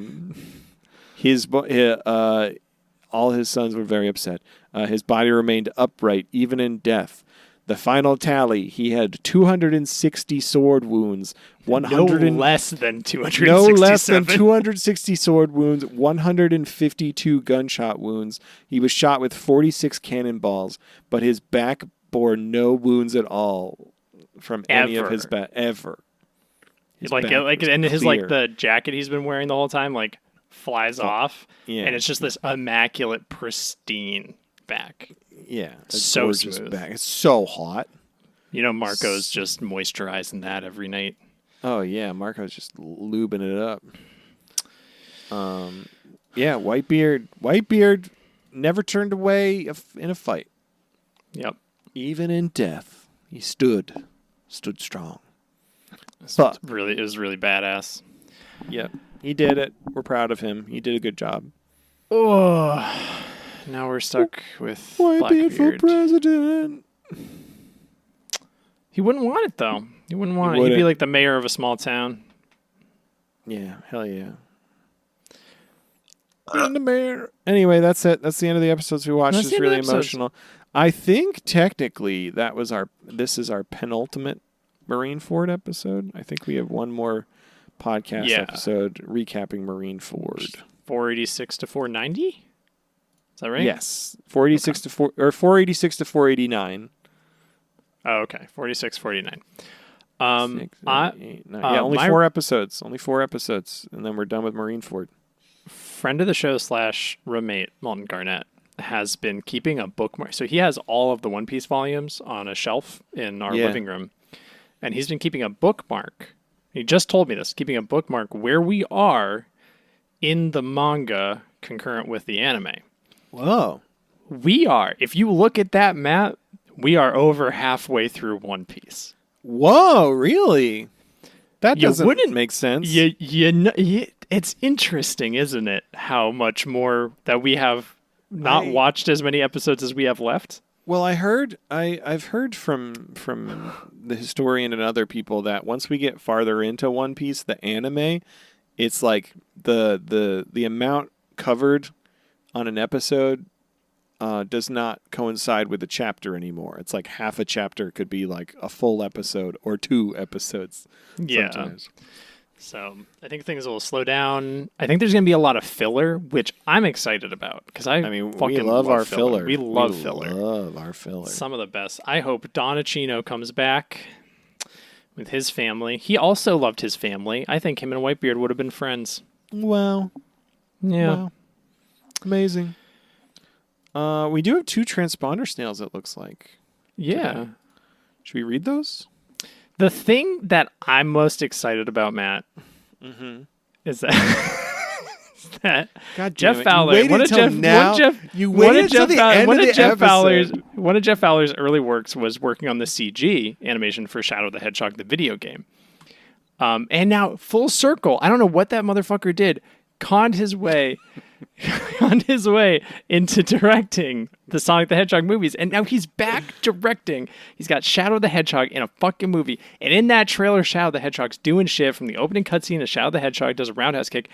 All his sons were very upset. His body remained upright even in death. The final tally: he had 260 sword wounds, no less than 267. no less than 260 sword wounds, 152 gunshot wounds. He was shot with 46 cannonballs, but his back bore no wounds at all from any of his back ever. His Like back was and his clear. like the jacket he's been wearing the whole time like flies off. Yeah. And it's just this immaculate, pristine back. Yeah, a So gorgeous smooth. back. It's so hot. You know, Marco's just moisturizing that every night. Oh yeah, Marco's just lubing it up. Yeah, Whitebeard never turned away in a fight. Yep. Even in death, he stood strong. It was really badass. Yep. He did it. We're proud of him. He did a good job. Oh, now we're stuck with Whitebeard for Blackbeard. president. He wouldn't want it, though. He wouldn't want it. He'd wouldn't. be like the mayor of a small town. Yeah, hell yeah. In the mayor. Anyway, that's it. That's the end of the episodes we watched. That's It's the end of really the episodes. emotional. I think technically this is our penultimate Marineford episode. I think we have one more podcast episode recapping Marineford. 486 to 490? Is that right? Yes. 486 to 486 to 489. Oh, okay. 46, 49. 6, 8, 9. Yeah, only 4 episodes. Only 4 episodes, and then we're done with Marineford. Friend of the show / roommate, Malton Garnett, has been keeping a bookmark. So he has all of the One Piece volumes on a shelf in our living room, and he's been keeping a bookmark. He just told me this, keeping a bookmark where we are in the manga concurrent with the anime. Whoa. We are, if you look at that map, we are over halfway through One Piece. Whoa, really? That doesn't make sense. It's interesting, isn't it? How much more that we have not watched as many episodes as we have left. Well, I've heard from the historian and other people that once we get farther into One Piece, the anime, it's like the amount covered on an episode does not coincide with a chapter anymore. It's like half a chapter could be like a full episode or 2 episodes. Yeah. Sometimes. So I think things will slow down. I think there's going to be a lot of filler, which I'm excited about because I mean, we love our filler. We love filler. Love our filler. Some of the best. I hope Donachino comes back with his family. He also loved his family. I think him and Whitebeard would have been friends. Wow. Yeah. Wow. Amazing. We do have 2 transponder snails, it looks like. Yeah. Today. Should we read those? The thing that I'm most excited about, Matt, is that God Jeff damn it. Fowler. You waited until now. You waited until the end of the episode. One of Jeff Fowler's early works was working on the CG animation for Shadow the Hedgehog, the video game. And now, full circle, I don't know what that motherfucker did, conned his way into directing the Sonic the Hedgehog movies, and now he's back directing. He's got Shadow the Hedgehog in a fucking movie, and in that trailer, Shadow the Hedgehog's doing shit from the opening cutscene of Shadow the Hedgehog does a roundhouse kick.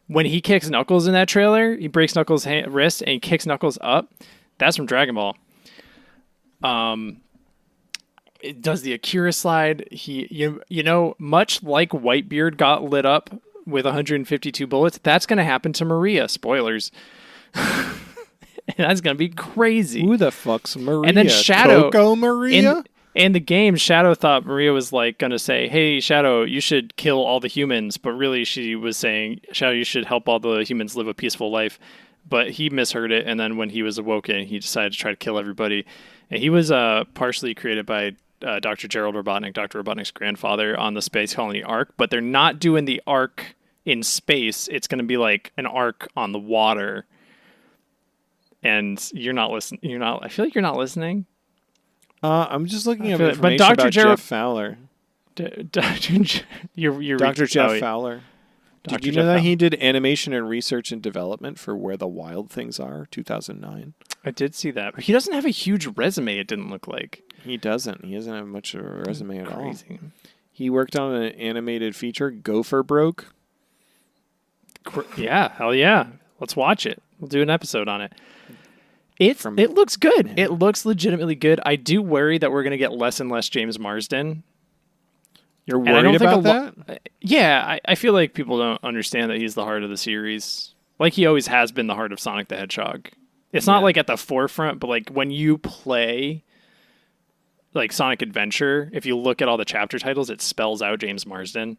When he kicks Knuckles in that trailer, he breaks Knuckles' wrist and he kicks Knuckles up. That's from Dragon Ball. It does the Akira slide. You know, much like Whitebeard got lit up with 152 bullets, that's going to happen to Maria. Spoilers. That's going to be crazy. Who the fuck's Maria? And then Shadow. Coco Maria? In the game, Shadow thought Maria was like going to say, hey, Shadow, you should kill all the humans. But really, she was saying, Shadow, you should help all the humans live a peaceful life. But he misheard it. And then when he was awoken, he decided to try to kill everybody. And he was partially created by Dr. Gerald Robotnik, Dr. Robotnik's grandfather, on the space colony Ark. But they're not doing the Ark in space. It's going to be like an Ark on the water. And you're not listening. I feel like you're not listening. I'm just looking at information but Dr. about Gerald, Jeff Fowler. Dr. Jeff Fowler. Did you know that Fowler. he did animation and research and development for Where the Wild Things Are, 2009? I did see that. But he doesn't have a huge resume, it didn't look like. He doesn't. He doesn't have much of a resume at all. Crazy. He worked on an animated feature, Gopher Broke. Yeah, hell yeah. Let's watch it. We'll do an episode on it. It looks good. It looks legitimately good. I do worry that we're going to get less and less James Marsden. You're worried about that? Yeah, I feel like people don't understand that he's the heart of the series. Like he always has been the heart of Sonic the Hedgehog. It's not like at the forefront, but like when you play like Sonic Adventure, if you look at all the chapter titles, it spells out James Marsden.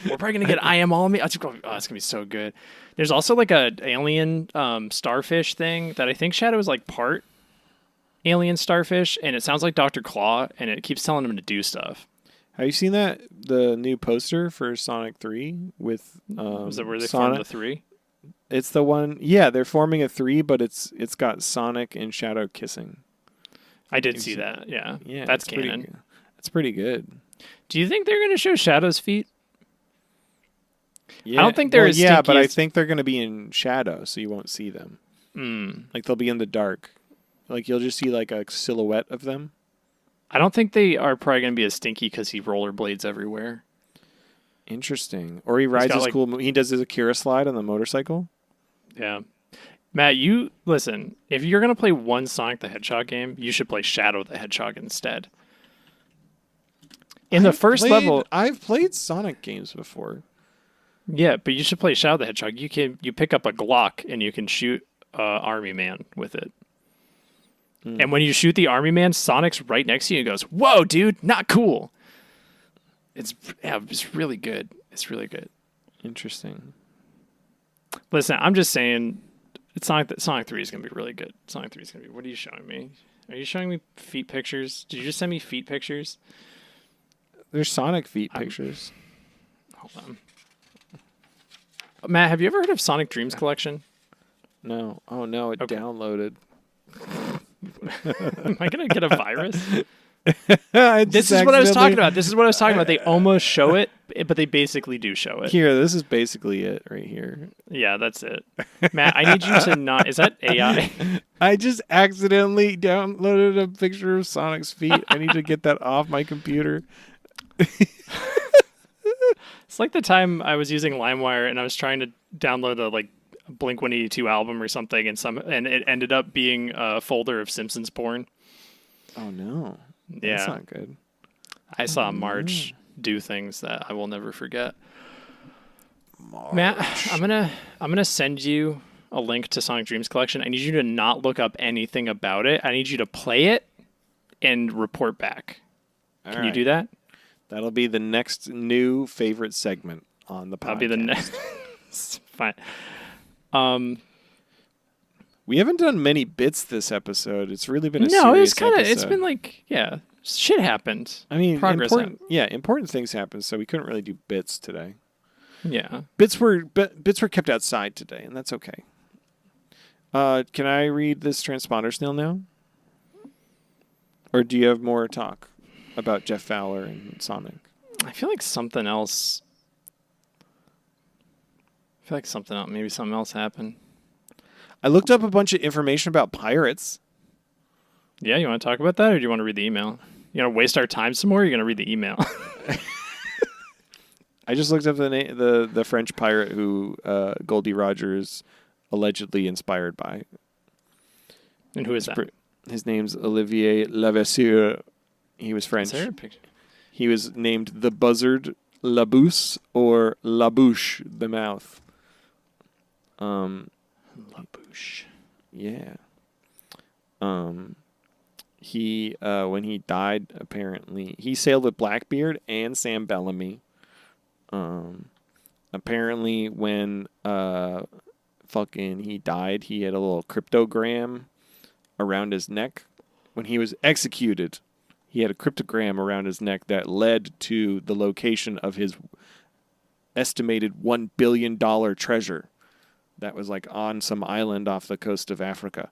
We're probably going to get I Am All Me. Oh, it's going to be so good. There's also like a alien starfish thing that I think Shadow is like part alien starfish, and it sounds like Dr. Claw, and it keeps telling him to do stuff. Have you seen the new poster for Sonic 3 with Is that where they Sonic? formed the 3? It's the one. Yeah, they're forming a 3, but it's got Sonic and Shadow kissing. I did see that. Yeah, Yeah, that's it's pretty canon. good. That's pretty good. Do you think they're going to show Shadow's feet? Yeah, I don't think they're as yeah, stinky but I as- think they're going to be in shadow, so you won't see them. Like they'll be in the dark. Like you'll just see like a silhouette of them. I don't think they are probably going to be as stinky because he rollerblades everywhere. Interesting. Or he rides got, his like- cool. He does his Akira slide on the motorcycle. Yeah. Matt, you listen. If you're going to play one Sonic the Hedgehog game, you should play Shadow the Hedgehog instead. In the first level, I've played Sonic games before. yeah, but you should play Shadow the Hedgehog. You pick up a Glock and you can shoot Army Man with it. And when you shoot the Army Man, Sonic's right next to you and goes, "Whoa, dude, not cool." It's really good. It's really good. Interesting. Listen, I'm just saying, Sonic 3 is gonna be really good. Sonic 3 is gonna be. What are you showing me? Are you showing me feet pictures? Did you just send me feet pictures? There's Sonic feet pictures. Hold on. Matt, have you ever heard of Sonic Dreams Collection? No. Oh no, it downloaded. Am I gonna get a virus? This This is what I was talking about. This is what I was talking about. They almost show it, but they basically do show it. Here, this is basically it right here. Yeah, that's it. Matt, I need you to not. Is that AI? I just accidentally downloaded a picture of Sonic's feet. I need to get that off my computer. It's like the time I was using LimeWire and I was trying to download a Blink-182 album or something, and it ended up being a folder of Simpsons porn. Oh no. Yeah, That's not good. I saw Marge do things that I will never forget. Matt, I'm gonna send you a link to Sonic Dreams Collection. I need you to not look up anything about it. I need you to play it and report back. Can you do that? That'll be the next new favorite segment on the podcast. That'll be the next. Fine. We haven't done many bits this episode. It's really been a No, serious it's kind of. It's episode. been like, yeah, shit happened. I mean, progress important things happened, so we couldn't really do bits today. Yeah. Bits were kept outside today, and that's okay. Can I read this transponder snail now? Or do you have more talk about Jeff Fowler and Sonic? I feel like something else. Maybe something else happened. I looked up a bunch of information about pirates. Yeah, you want to talk about that, or do you want to read the email? You want to waste our time some more, or are you going to read the email? I just looked up the French pirate who Goldie Rogers allegedly inspired by. And who is that? His name's Olivier Levasseur. He was French. Is there a picture? He was named the Buzzard La Bouche or La Bouche, the mouth. La Bouche. Yeah. He when he died, apparently he sailed with Blackbeard and Sam Bellamy. Apparently when he died, he had a little cryptogram around his neck. When he was executed, he had a cryptogram around his neck that led to the location of his estimated $1 billion treasure that was like on some island off the coast of Africa.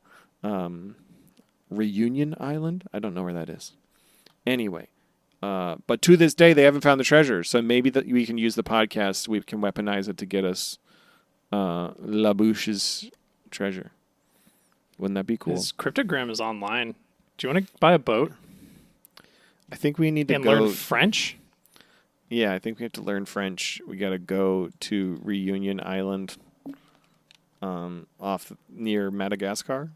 Reunion Island? I don't know where that is. Anyway, but to this day, they haven't found the treasure. So maybe that we can use the podcast. We can weaponize it to get us La Bouche's treasure. Wouldn't that be cool? His cryptogram is online. Do you want to buy a boat I think we need to and go. learn French? Yeah, I think we have to learn French. We got to go to Reunion Island, off near Madagascar,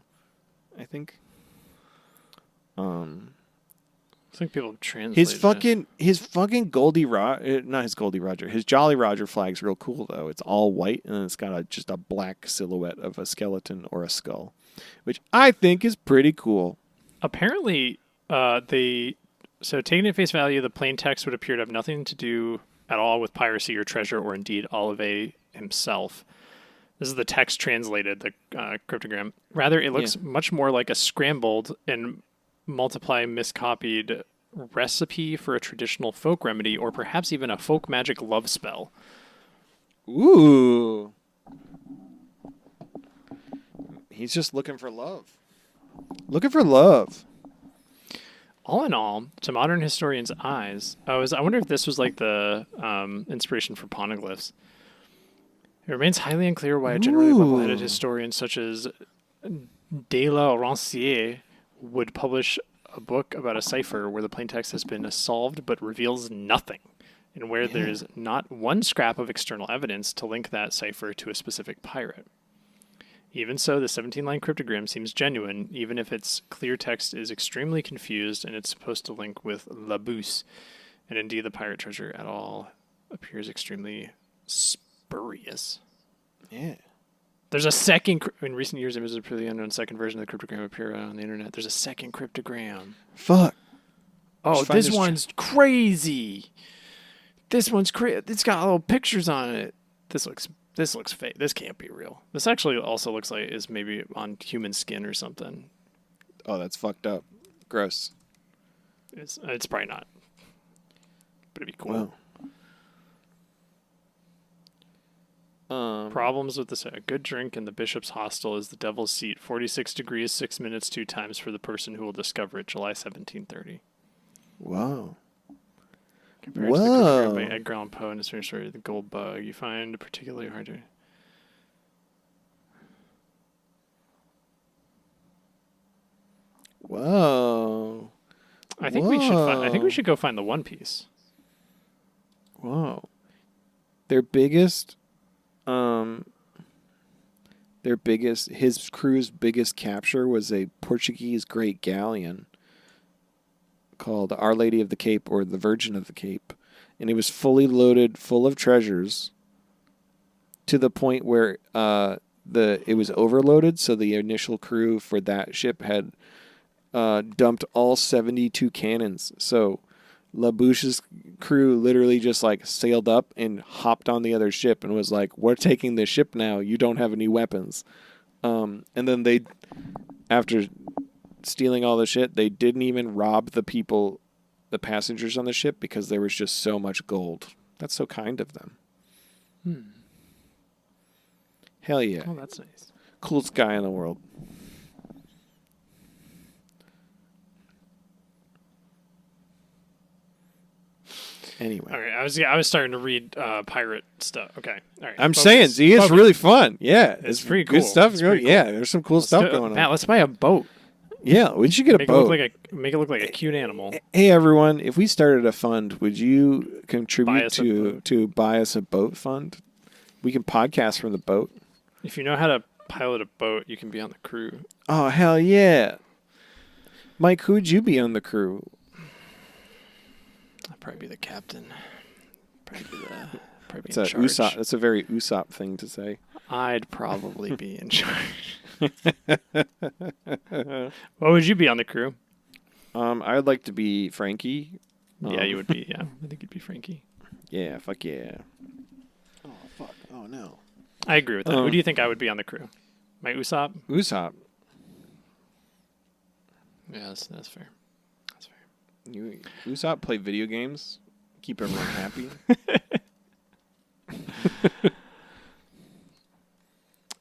I think. I think people have translated His fucking Goldie Roger, not his Goldie Roger, his Jolly Roger flag's real cool though. It's all white and it's got just a black silhouette of a skeleton or a skull, which I think is pretty cool. Apparently, so taking at face value, the plain text would appear to have nothing to do at all with piracy or treasure, or indeed Olivier himself. This is the text translated, the cryptogram. Rather, it looks much more like a scrambled and miscopied recipe for a traditional folk remedy, or perhaps even a folk magic love spell. Ooh. He's just looking for love. Looking for love. All in all, to modern historians' eyes, I wonder if this was like the inspiration for poneglyphs. It remains highly unclear why a generally level-headed historian such as De la Rancière would publish a book about a cipher where the plaintext has been solved but reveals nothing, and where there's not one scrap of external evidence to link that cipher to a specific pirate. Even so, the 17-line cryptogram seems genuine, even if its clear text is extremely confused and it's supposed to link with La Bouse, and indeed the pirate treasure at all appears extremely spurious. Yeah. There's a second... In recent years, images of the unknown second version of the cryptogram appear on the internet. There's a second cryptogram. Fuck. Oh, this one's crazy. This one's crazy. It's got little pictures on it. This looks fake. This can't be real. This actually also looks like is maybe on human skin or something. Oh, that's fucked up. Gross. It's probably not. But it'd be cool. Wow. Problems with this. A good drink in the bishop's hostel is the devil's seat. 46 degrees, 6 minutes, 2 times for the person who will discover it. July 1730. Wow. Compared to the cryptogram by Edgar Allan Poe and his famous story, The Gold Bug, you find particularly hard to... Whoa. I think we should go find the One Piece. Whoa. Their biggest, his crew's biggest capture was a Portuguese great galleon called Our Lady of the Cape, or the Virgin of the Cape. And it was fully loaded, full of treasures, to the point where it was overloaded, so the initial crew for that ship had dumped all 72 cannons. So La Bouche's crew literally just like sailed up and hopped on the other ship and was like, "We're taking this ship now. You don't have any weapons." And then they, after stealing all the shit, they didn't even rob the passengers on the ship, because there was just so much gold. That's so kind of them. Hell yeah. Oh, that's nice. Coolest guy in the world. Anyway. Okay, I was starting to read pirate stuff. Okay. All right. I'm saying, see, it's really fun. Yeah. It's pretty cool. Good stuff. It's pretty cool. Yeah, there's some cool stuff going on. Matt, let's buy a boat. Yeah, we should get a boat. Make it look like a cute animal. Hey, everyone, if we started a fund, would you contribute to buy us a boat fund? We can podcast from the boat. If you know how to pilot a boat, you can be on the crew. Oh, hell yeah. Mike, who would you be on the crew? I'd probably be the captain. Probably be It's in charge. That's a very Usopp thing to say. I'd probably be in charge. What would you be on the crew? I'd like to be Frankie. Yeah, you would be. Yeah, I think you'd be Frankie. Yeah, fuck yeah. Oh, fuck. Oh, no. I agree with that. Who do you think I would be on the crew? My Usopp? Usopp. Yeah, that's fair. That's fair. Usopp play video games, keep everyone happy.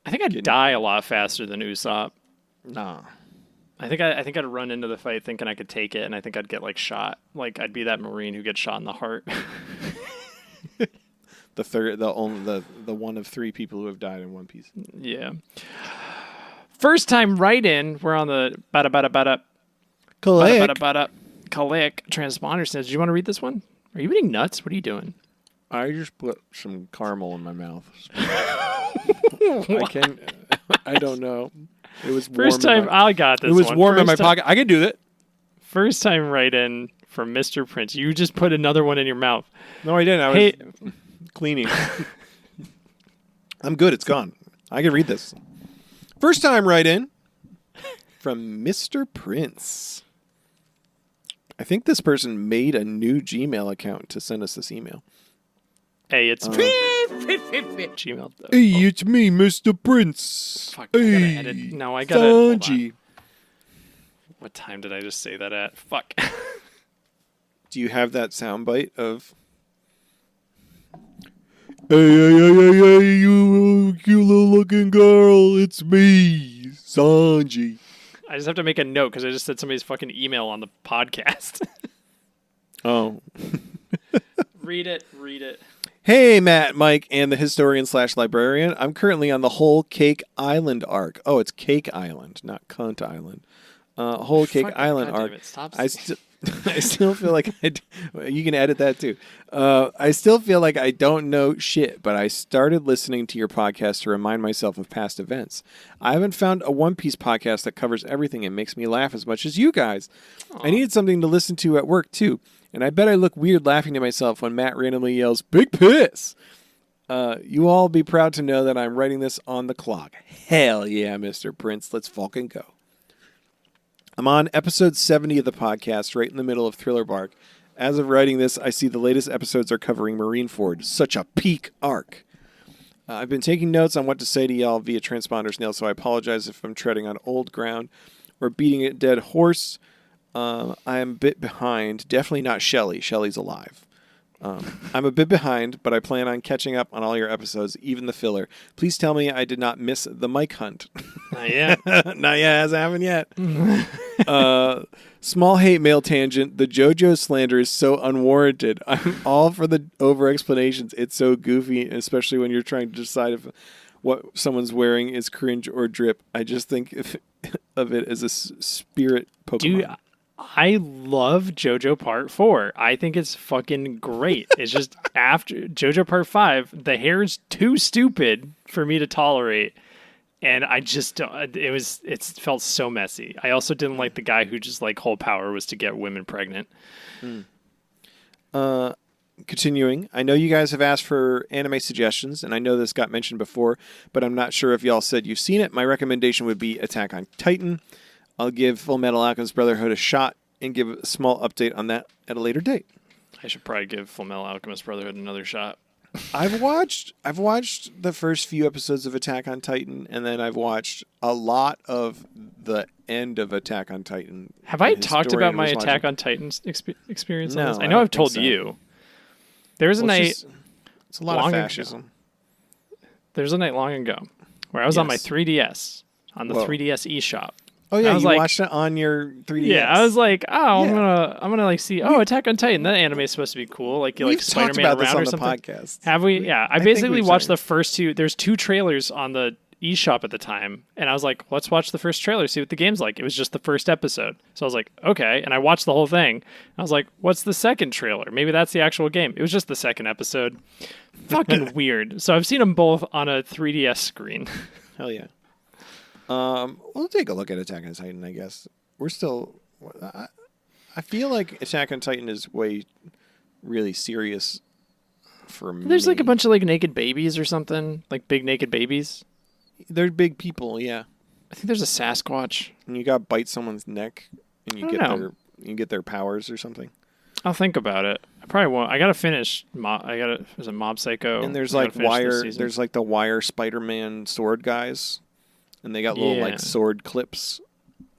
I think I'd die a lot faster than Usopp. Nah. I think I'd run into the fight thinking I could take it, and I think I'd get like shot. Like I'd be that Marine who gets shot in the heart. The one of 3 people who have died in One Piece. Yeah. First time write-in. We're on the bada. Click. Transponder says, "Do you want to read this one? Are you eating nuts? What are you doing?" I just put some caramel in my mouth. I don't know. It was warm. First time I got this. It was one. warm in my First time- pocket. I can do that. First time write-in from Mr. Prince. You just put another one in your mouth. No, I didn't. I was cleaning. I'm good. It's gone. I can read this. First time write-in from Mr. Prince. I think this person made a new Gmail account to send us this email. Hey, it's Gmail. Hey, it's me, Mr. Prince. Fuck, I gotta edit. No, I gotta. Hold on. Sanji. What time did I just say that at? Fuck. Do you have that soundbite of? Hey, you cute little looking girl, it's me, Sanji. I just have to make a note because I just said somebody's fucking email on the podcast. Oh. Read it. Hey, Matt, Mike, and the historian/librarian. I'm currently on the Whole Cake Island arc. Oh, it's Cake Island, not Cunt Island. Whole Cake Island arc. I still feel like you can edit that too. I still feel like I don't know shit, but I started listening to your podcast to remind myself of past events. I haven't found a One Piece podcast that covers everything and makes me laugh as much as you guys. Aww. I needed something to listen to at work too, and I bet I look weird laughing to myself when Matt randomly yells, "Big piss!" You all be proud to know that I'm writing this on the clock. Hell yeah, Mr. Prince. Let's fucking go. I'm on episode 70 of the podcast, right in the middle of Thriller Bark. As of writing this, I see the latest episodes are covering Marineford. Such a peak arc. I've been taking notes on what to say to y'all via transponder snail, so I apologize if I'm treading on old ground or beating a dead horse. I am a bit behind. Definitely not Shelly. Shelly's alive. I'm a bit behind, but I plan on catching up on all your episodes, even the filler. Please tell me I did not miss the Mike hunt. Not yet. Not yet. Hasn't happened yet. Small hate mail tangent. The JoJo slander is so unwarranted. I'm all for the over explanations. It's so goofy, especially when you're trying to decide if what someone's wearing is cringe or drip. I just think of it as a spirit Pokemon. Dude, I love JoJo Part 4. I think it's fucking great. It's just after JoJo Part 5, the hair's too stupid for me to tolerate. And I just don't, it felt so messy. I also didn't like the guy who just like whole power was to get women pregnant. Continuing, I know you guys have asked for anime suggestions, and I know this got mentioned before, but I'm not sure if y'all said you've seen it. My recommendation would be Attack on Titan. I'll give Full Metal Alchemist Brotherhood a shot and give a small update on that at a later date. I should probably give Full Metal Alchemist Brotherhood another shot. I've watched the first few episodes of Attack on Titan, and then I've watched a lot of the end of Attack on Titan. Have I talked about my Attack on Titan experience? No, on this? I know I've told you. There was a night. It's a lot of fascism. There was a night long ago where I was on my 3DS on the 3DS eShop. Oh yeah, you watched it on your 3DS. Yeah, I was like, I'm gonna like see. Oh, Attack on Titan. That anime is supposed to be cool. Like you like Spider-Man around or something. Podcast. Have we? Yeah, I basically watched the first two. There's 2 trailers on the eShop at the time, and I was like, let's watch the first trailer, see what the game's like. It was just the first episode, so I was like, okay, and I watched the whole thing. I was like, what's the second trailer? Maybe that's the actual game. It was just the second episode. Fucking weird. So I've seen them both on a 3DS screen. Hell yeah. We'll take a look at Attack on Titan, I guess. We're still... I feel like Attack on Titan is way really serious for me. There's like a bunch of like naked babies or something. Like big naked babies. They're big people, yeah. I think there's a Sasquatch. And you gotta bite someone's neck and you get their powers or something. I'll think about it. I probably won't. I gotta finish. Was it Mob Psycho? And there's like wire. There's like the wire Spider-Man sword guys, and they got little like sword clips,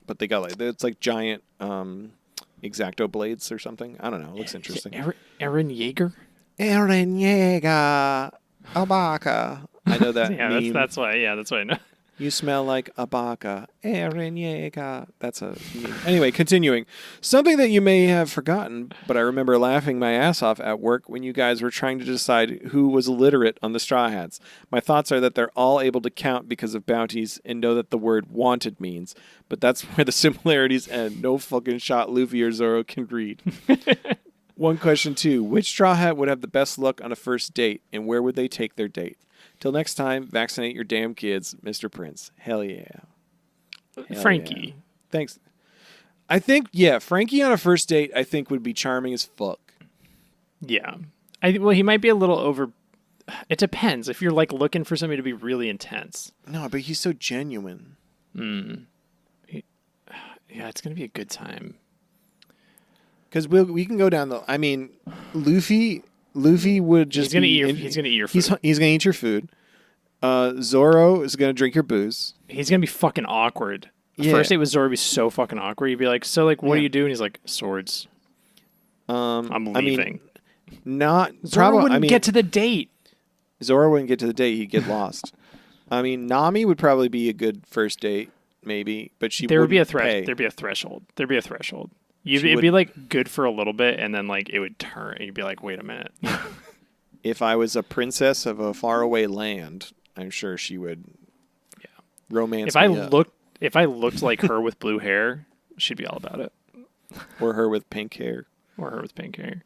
but they got like it's like giant X-Acto blades or something. I don't know. It looks interesting. Eren Yeager. Eren Yeager, Abaka. I know that. Yeah, meme. that's why. Yeah, that's why I know. You smell like Abaka. Eren Yeager. That's a meme. Anyway, continuing. Something that you may have forgotten, but I remember laughing my ass off at work when you guys were trying to decide who was illiterate on the Straw Hats. My thoughts are that they're all able to count because of bounties and know that the word wanted means. But that's where the similarities end. No fucking shot Luffy or Zoro can read. One question, too. Which Straw Hat would have the best luck on a first date, and where would they take their date? Till next time, vaccinate your damn kids, Mr. Prince. Hell yeah. Frankie. Yeah. Thanks. I think, Frankie on a first date, I think would be charming as fuck. Yeah. Well, he might be a little over... It depends. If you're, like, looking for somebody to be really intense. No, but he's so genuine. Yeah, it's going to be a good time. Because we can go down the... I mean, Luffy would just... He's going to eat your food. He's going to eat your food. Zoro is going to drink your booze. He's going to be fucking awkward. The first date with Zoro would be so fucking awkward. You'd be like, so, like, what do you do? And he's like, swords. I'm leaving. Not Zora probably. wouldn't get to the date. Zora wouldn't get to the date. He'd get lost. I mean, Nami would probably be a good first date, maybe, but There would be a pay. There'd be a threshold. It'd She be wouldn't. like good for a little bit, and then like it would turn. And you'd be like, wait a minute. If I was a princess of a faraway land, I'm sure she would. Yeah. Romance. If I looked like her with blue hair, she'd be all about it. Or her with pink hair. Or her with pink hair.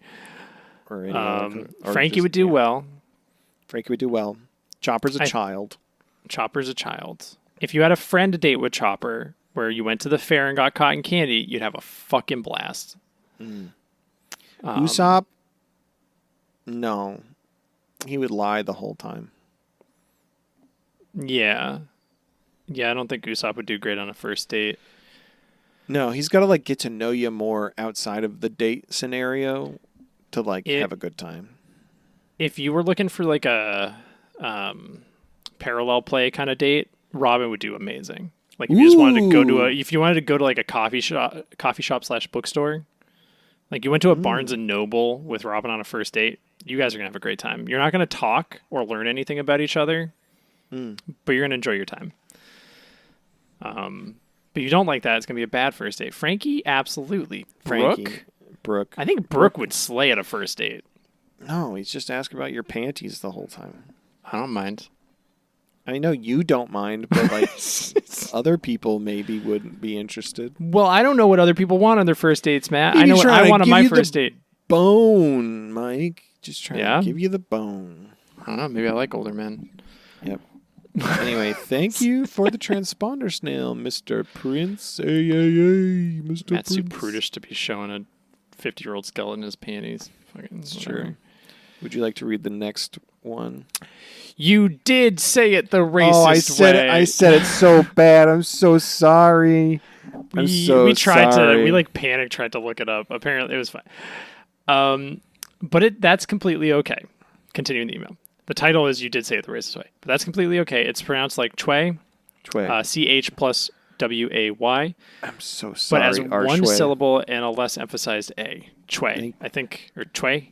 Or any other, or Frankie just- would do well. Frankie would do well. Chopper's a child. Chopper's a child. If you had a friend to date with Chopper, where you went to the fair and got cotton candy, you'd have a fucking blast. Usopp? No. He would lie the whole time. Yeah. Yeah, I don't think Usopp would do great on a first date. No, he's got to like get to know you more outside of the date scenario to like have a good time. If you were looking for like a parallel play kind of date, Robin would do amazing. Like if you just wanted to go to like a coffee shop / bookstore, like you went to a Barnes and Noble with Robin on a first date, you guys are gonna have a great time. You're not gonna talk or learn anything about each other, but you're gonna enjoy your time. But you don't like that, it's gonna be a bad first date. Frankie, absolutely. Brooke. I think Brooke would slay at a first date. No, he's just asking about your panties the whole time. I don't mind. I know you don't mind, but like other people maybe wouldn't be interested. Well, I don't know what other people want on their first dates, Matt. Maybe I know what trying I to want on give my you the first date. Bone, Mike. Just trying Yeah? to give you the bone. I don't know. Maybe I like older men. Yep. Anyway, thank you for the transponder snail, Mr. Prince. Hey, Mr. Matt's too Prince. prudish to be showing a 50-year-old skeleton in his panties. Fucking It's whatever. true. Would you like to read the next one? You did say it the racist Oh, I said way. it. I said it so bad. I'm so sorry. We tried sorry. to panicked tried to look it up. Apparently it was fine. But that's completely okay. Continuing the email. The title is You Did Say It the Racist Way. But that's completely okay. It's pronounced like Chway. CH plus WAY. I'm so sorry. But as Archway. one syllable and a less emphasized A. Chway. I think, or Chway.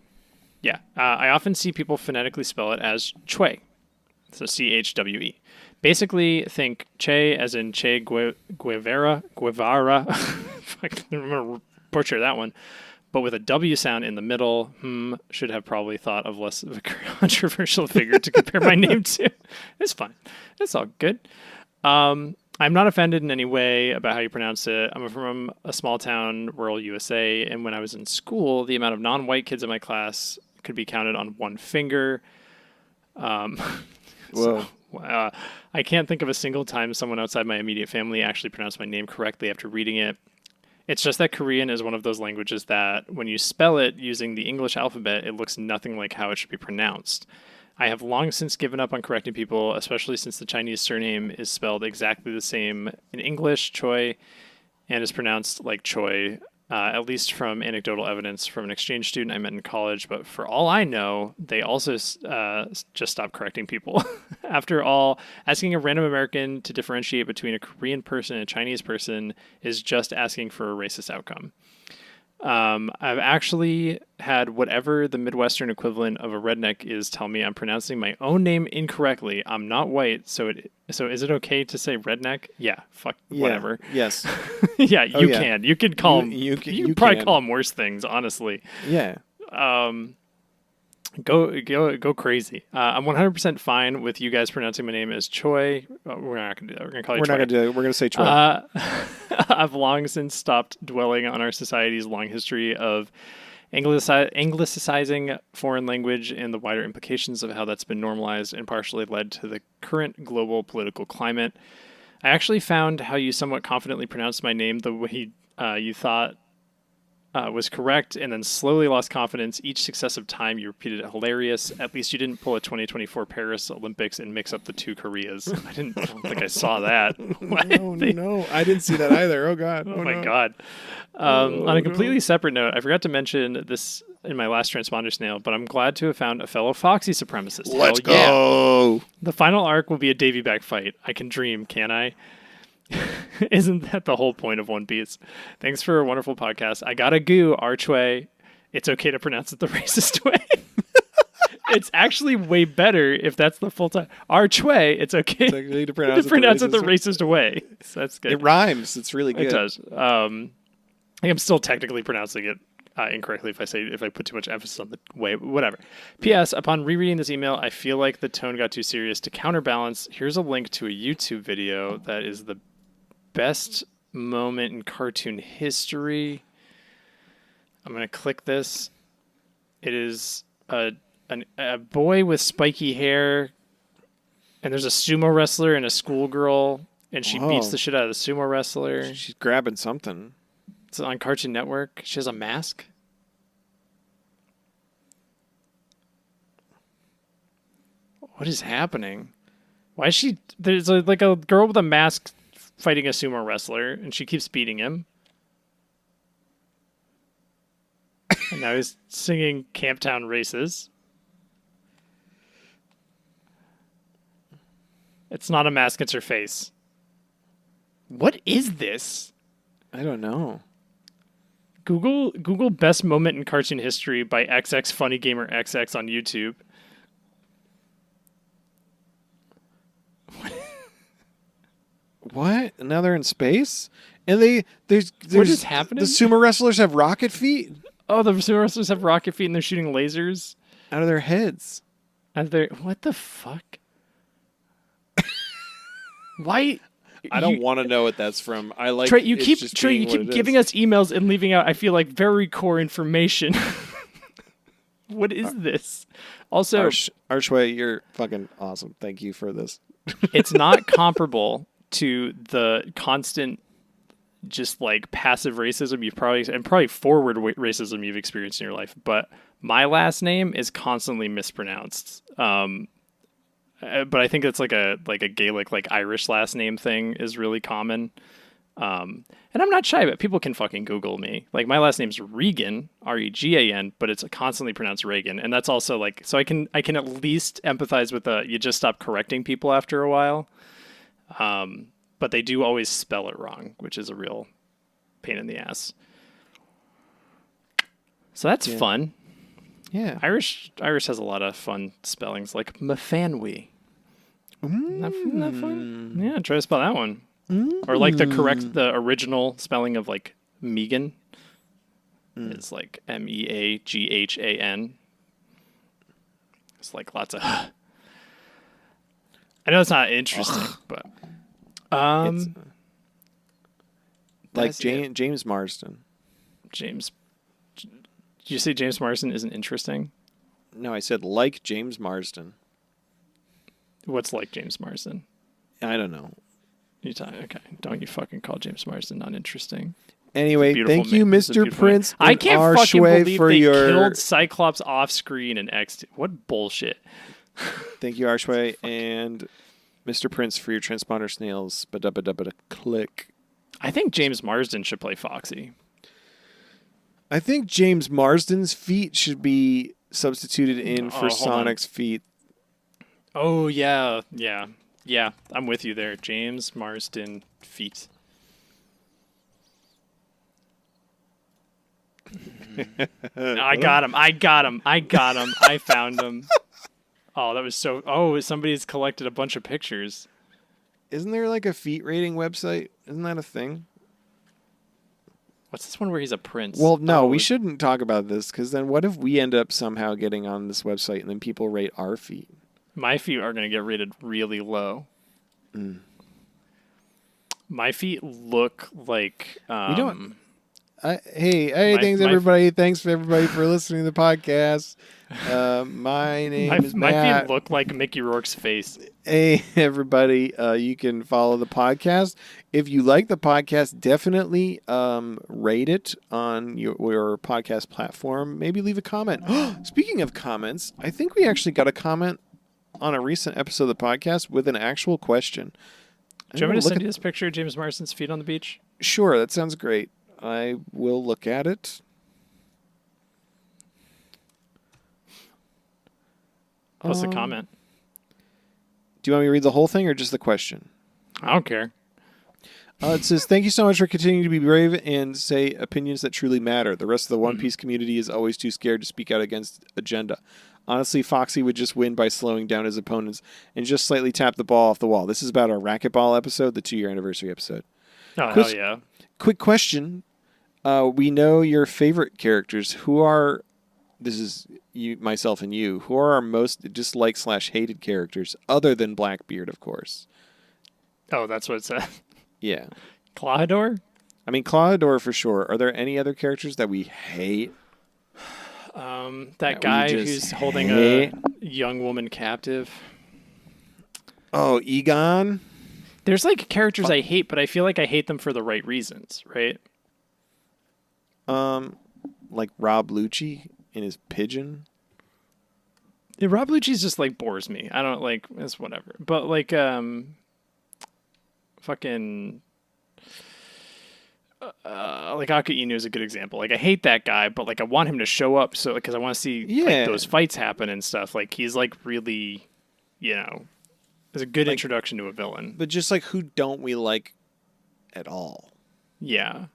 Yeah. I often see people phonetically spell it as Chway. So CHWE. Basically, think Che as in Che Guevara. I'm going to butcher that one. But with a W sound in the middle, should have probably thought of less of a controversial figure to compare my name to. It's fine. It's all good. I'm not offended in any way about how you pronounce it. I'm from a small town, rural USA, and when I was in school, the amount of non-white kids in my class could be counted on one finger. Whoa. I can't think of a single time someone outside my immediate family actually pronounced my name correctly after reading it. It's just that Korean is one of those languages that when you spell it using the English alphabet, it looks nothing like how it should be pronounced. I have long since given up on correcting people, especially since the Chinese surname is spelled exactly the same in English, Choi, and is pronounced like Choi, at least from anecdotal evidence from an exchange student I met in college. But for all I know, they also just stopped correcting people. After all, asking a random American to differentiate between a Korean person and a Chinese person is just asking for a racist outcome. I've actually had whatever the Midwestern equivalent of a redneck is tell me I'm pronouncing my own name incorrectly. I'm not white, so is it okay to say redneck? Yeah, whatever. Yes. Yeah, you can. You can call him. You can probably can. call him worse things, honestly. Yeah. Go crazy. I'm 100% fine with you guys pronouncing my name as Choi. We're not gonna do that. We're gonna call you Choi. We're not gonna do it. We're gonna say Choi. I've long since stopped dwelling on our society's long history of anglicizing foreign language and the wider implications of how that's been normalized and partially led to the current global political climate. I actually found how you somewhat confidently pronounced my name the way you thought was correct, and then slowly lost confidence each successive time you repeated it hilarious. At least you didn't pull a 2024 Paris Olympics and mix up the two Koreas. I don't think I saw that. No, I didn't see that either. Oh God. Oh my God. On a completely separate note, I forgot to mention this in my last transponder snail, but I'm glad to have found a fellow Foxy supremacist. Let's Hell yeah. go. The final arc will be a Davy back fight. I can dream, can I? Isn't that the whole point of One Piece? Thanks for a wonderful podcast. I gotta go, Archway. it's okay to pronounce it the racist way. It's actually way better if that's the full time. Archway, it's okay It's actually to pronounce it the racist way. So that's good. It rhymes. It's really good. It does. I think I'm still technically pronouncing it incorrectly if I put too much emphasis on the way. Whatever. P.S. Upon rereading this email, I feel like the tone got too serious. To counterbalance, here's a link to a YouTube video that is the best moment in cartoon history. I'm gonna click this. It is a boy with spiky hair, and there's a sumo wrestler and a schoolgirl, and she beats the shit out of the sumo wrestler. She's grabbing something. It's on Cartoon Network. She has a mask. What is happening? Why is she... There's like a girl with a mask fighting a sumo wrestler, and she keeps beating him. And now he's singing Camptown Races. It's not a mask, it's her face. What is this? I don't know. Google best moment in cartoon history by XX Funny Gamer XX on YouTube. What? Now they're in space? And there's what is happening? The sumo wrestlers have rocket feet Oh, the sumo wrestlers have rocket feet and they're shooting lasers out of their heads. What the fuck? Why? I don't want to know what that's from. I like Trey. You keep giving us emails and leaving out. I feel like very core information. What is this? Also, Archway, you're fucking awesome. Thank you for this. It's not comparable to the constant, just like passive racism you've probably forward racism you've experienced in your life. But my last name is constantly mispronounced. But I think it's like a Gaelic, like Irish last name thing is really common. And I'm not shy, but people can fucking Google me. Like my last name's Regan, Regan, but it's constantly pronounced Reagan. And that's also like, so I can at least empathize with you just stop correcting people after a while. But they do always spell it wrong, which is a real pain in the ass. So that's fun. Yeah. Irish has a lot of fun spellings, like Mafanwi. Isn't that fun? Yeah, try to spell that one. Or like the original spelling of like Megan is like Meaghan. It's like lots of I know it's not interesting, but like James Marsden. Did you say James Marsden isn't interesting? No, I said like James Marsden. What's like James Marsden? I don't know. Okay, don't you fucking call James Marsden uninteresting. Anyway, thank you, Mr. Prince. I can't fucking believe for they your... killed Cyclops off screen in X2. What bullshit. Thank you, Archway, and Mr. Prince for your transponder snails. Click. I think James Marsden should play Foxy. I think James Marsden's feet should be substituted in for Sonic's feet. Oh, yeah. Yeah, I'm with you there. James Marsden feet. I got him. I found him. Oh, that was so... Oh, somebody's collected a bunch of pictures. Isn't there like a feet rating website? Isn't that a thing? What's this one where he's a prince? Well, no, we shouldn't talk about this because then what if we end up somehow getting on this website and then people rate our feet? My feet are going to get rated really low. My feet look like... we don't... Thanks everybody. Thanks for everybody for listening to the podcast. My name is Matt. My feet look like Mickey Rourke's face. Hey everybody, you can follow the podcast. If you like the podcast, definitely rate it on your podcast platform. Maybe leave a comment. Speaking of comments, I think we actually got a comment on a recent episode of the podcast with an actual question. Do you want me to send you this picture of James Marsden's feet on the beach? Sure, that sounds great. I will look at it. What's the comment? Do you want me to read the whole thing or just the question? I don't care. It says, thank you so much for continuing to be brave and say opinions that truly matter. The rest of the One Piece community is always too scared to speak out against agenda. Honestly, Foxy would just win by slowing down his opponents and just slightly tap the ball off the wall. This is about our racquetball episode, the 2-year anniversary episode. Oh, hell yeah. Quick question. We know your favorite characters. Who are, this is you, myself and you, who are our most disliked/hated characters, other than Blackbeard, of course? Oh, that's what it said. Yeah. Clawhador? I mean, Clawhador for sure. Are there any other characters that we hate? That guy who's holding a young woman captive. Oh, Egon? There's like characters I hate, but I feel like I hate them for the right reasons, right? Like Rob Lucci and his pigeon. Yeah, Rob Lucci's just like bores me. I don't like, it's whatever. But like, fucking, like Aka Inu is a good example. Like I hate that guy, but like I want him to show up so because I want to see like, those fights happen and stuff. Like he's like really, is a good introduction to a villain. But just like who don't we like at all? Yeah.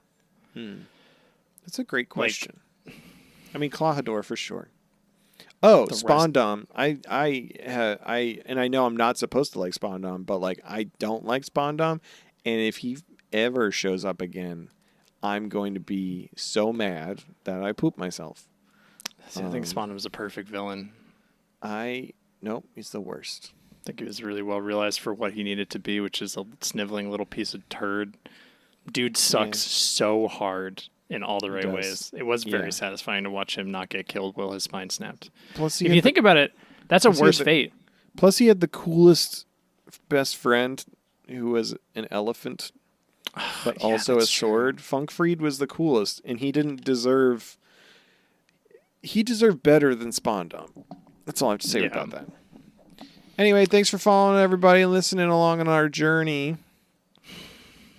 That's a great question. I mean, Clawhador for sure. Oh, Spondom. I know I'm not supposed to like Spondom, but like I don't like Spondom, and if he ever shows up again, I'm going to be so mad that I poop myself. See, I think Spondom was a perfect villain. Nope, he's the worst. I think he was really well realized for what he needed to be, which is a sniveling little piece of turd. Dude sucks so hard in all the right ways. It was very satisfying to watch him not get killed while his spine snapped. Plus, if you think about it, that's a worse fate. Plus, he had the coolest best friend who was an elephant, but also a sword. True. Funkfried was the coolest, and he didn't deserve... He deserved better than Spondom. That's all I have to say about that. Anyway, thanks for following everybody and listening along on our journey.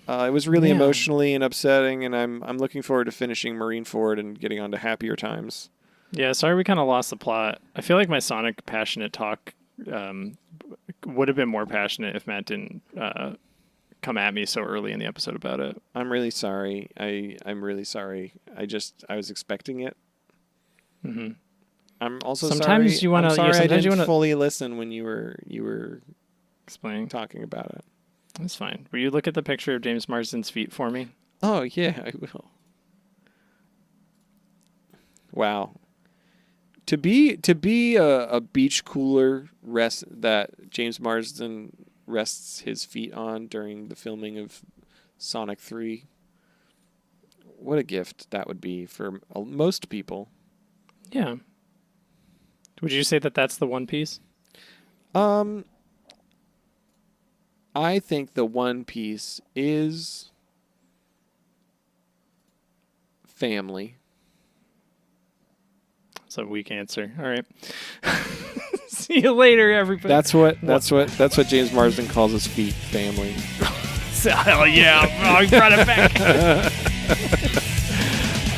It was really emotionally and upsetting, and I'm looking forward to finishing Marineford and getting on to happier times. Yeah, sorry we kind of lost the plot. I feel like my Sonic passionate talk would have been more passionate if Matt didn't come at me so early in the episode about it. I'm really sorry. I'm really sorry. I was expecting it. Mm-hmm. I'm also sometimes sorry. You want to. Sometimes I didn't you wanna... fully listen when you were explaining, talking about it. That's fine. Will you look at the picture of James Marsden's feet for me? Oh, yeah, I will. Wow. To be a beach cooler that James Marsden rests his feet on during the filming of Sonic 3, what a gift that would be for most people. Yeah. Would you say that that's the One Piece? I think the One Piece is family. That's a weak answer. All right. See you later, everybody. That's what James Marsden calls his feet, family. Hell yeah! Oh, he brought it back.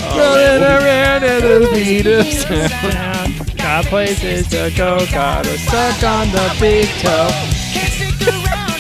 Running around at the beat of sound. Got places to go. Gotta suck on the big toe. Can't stick around.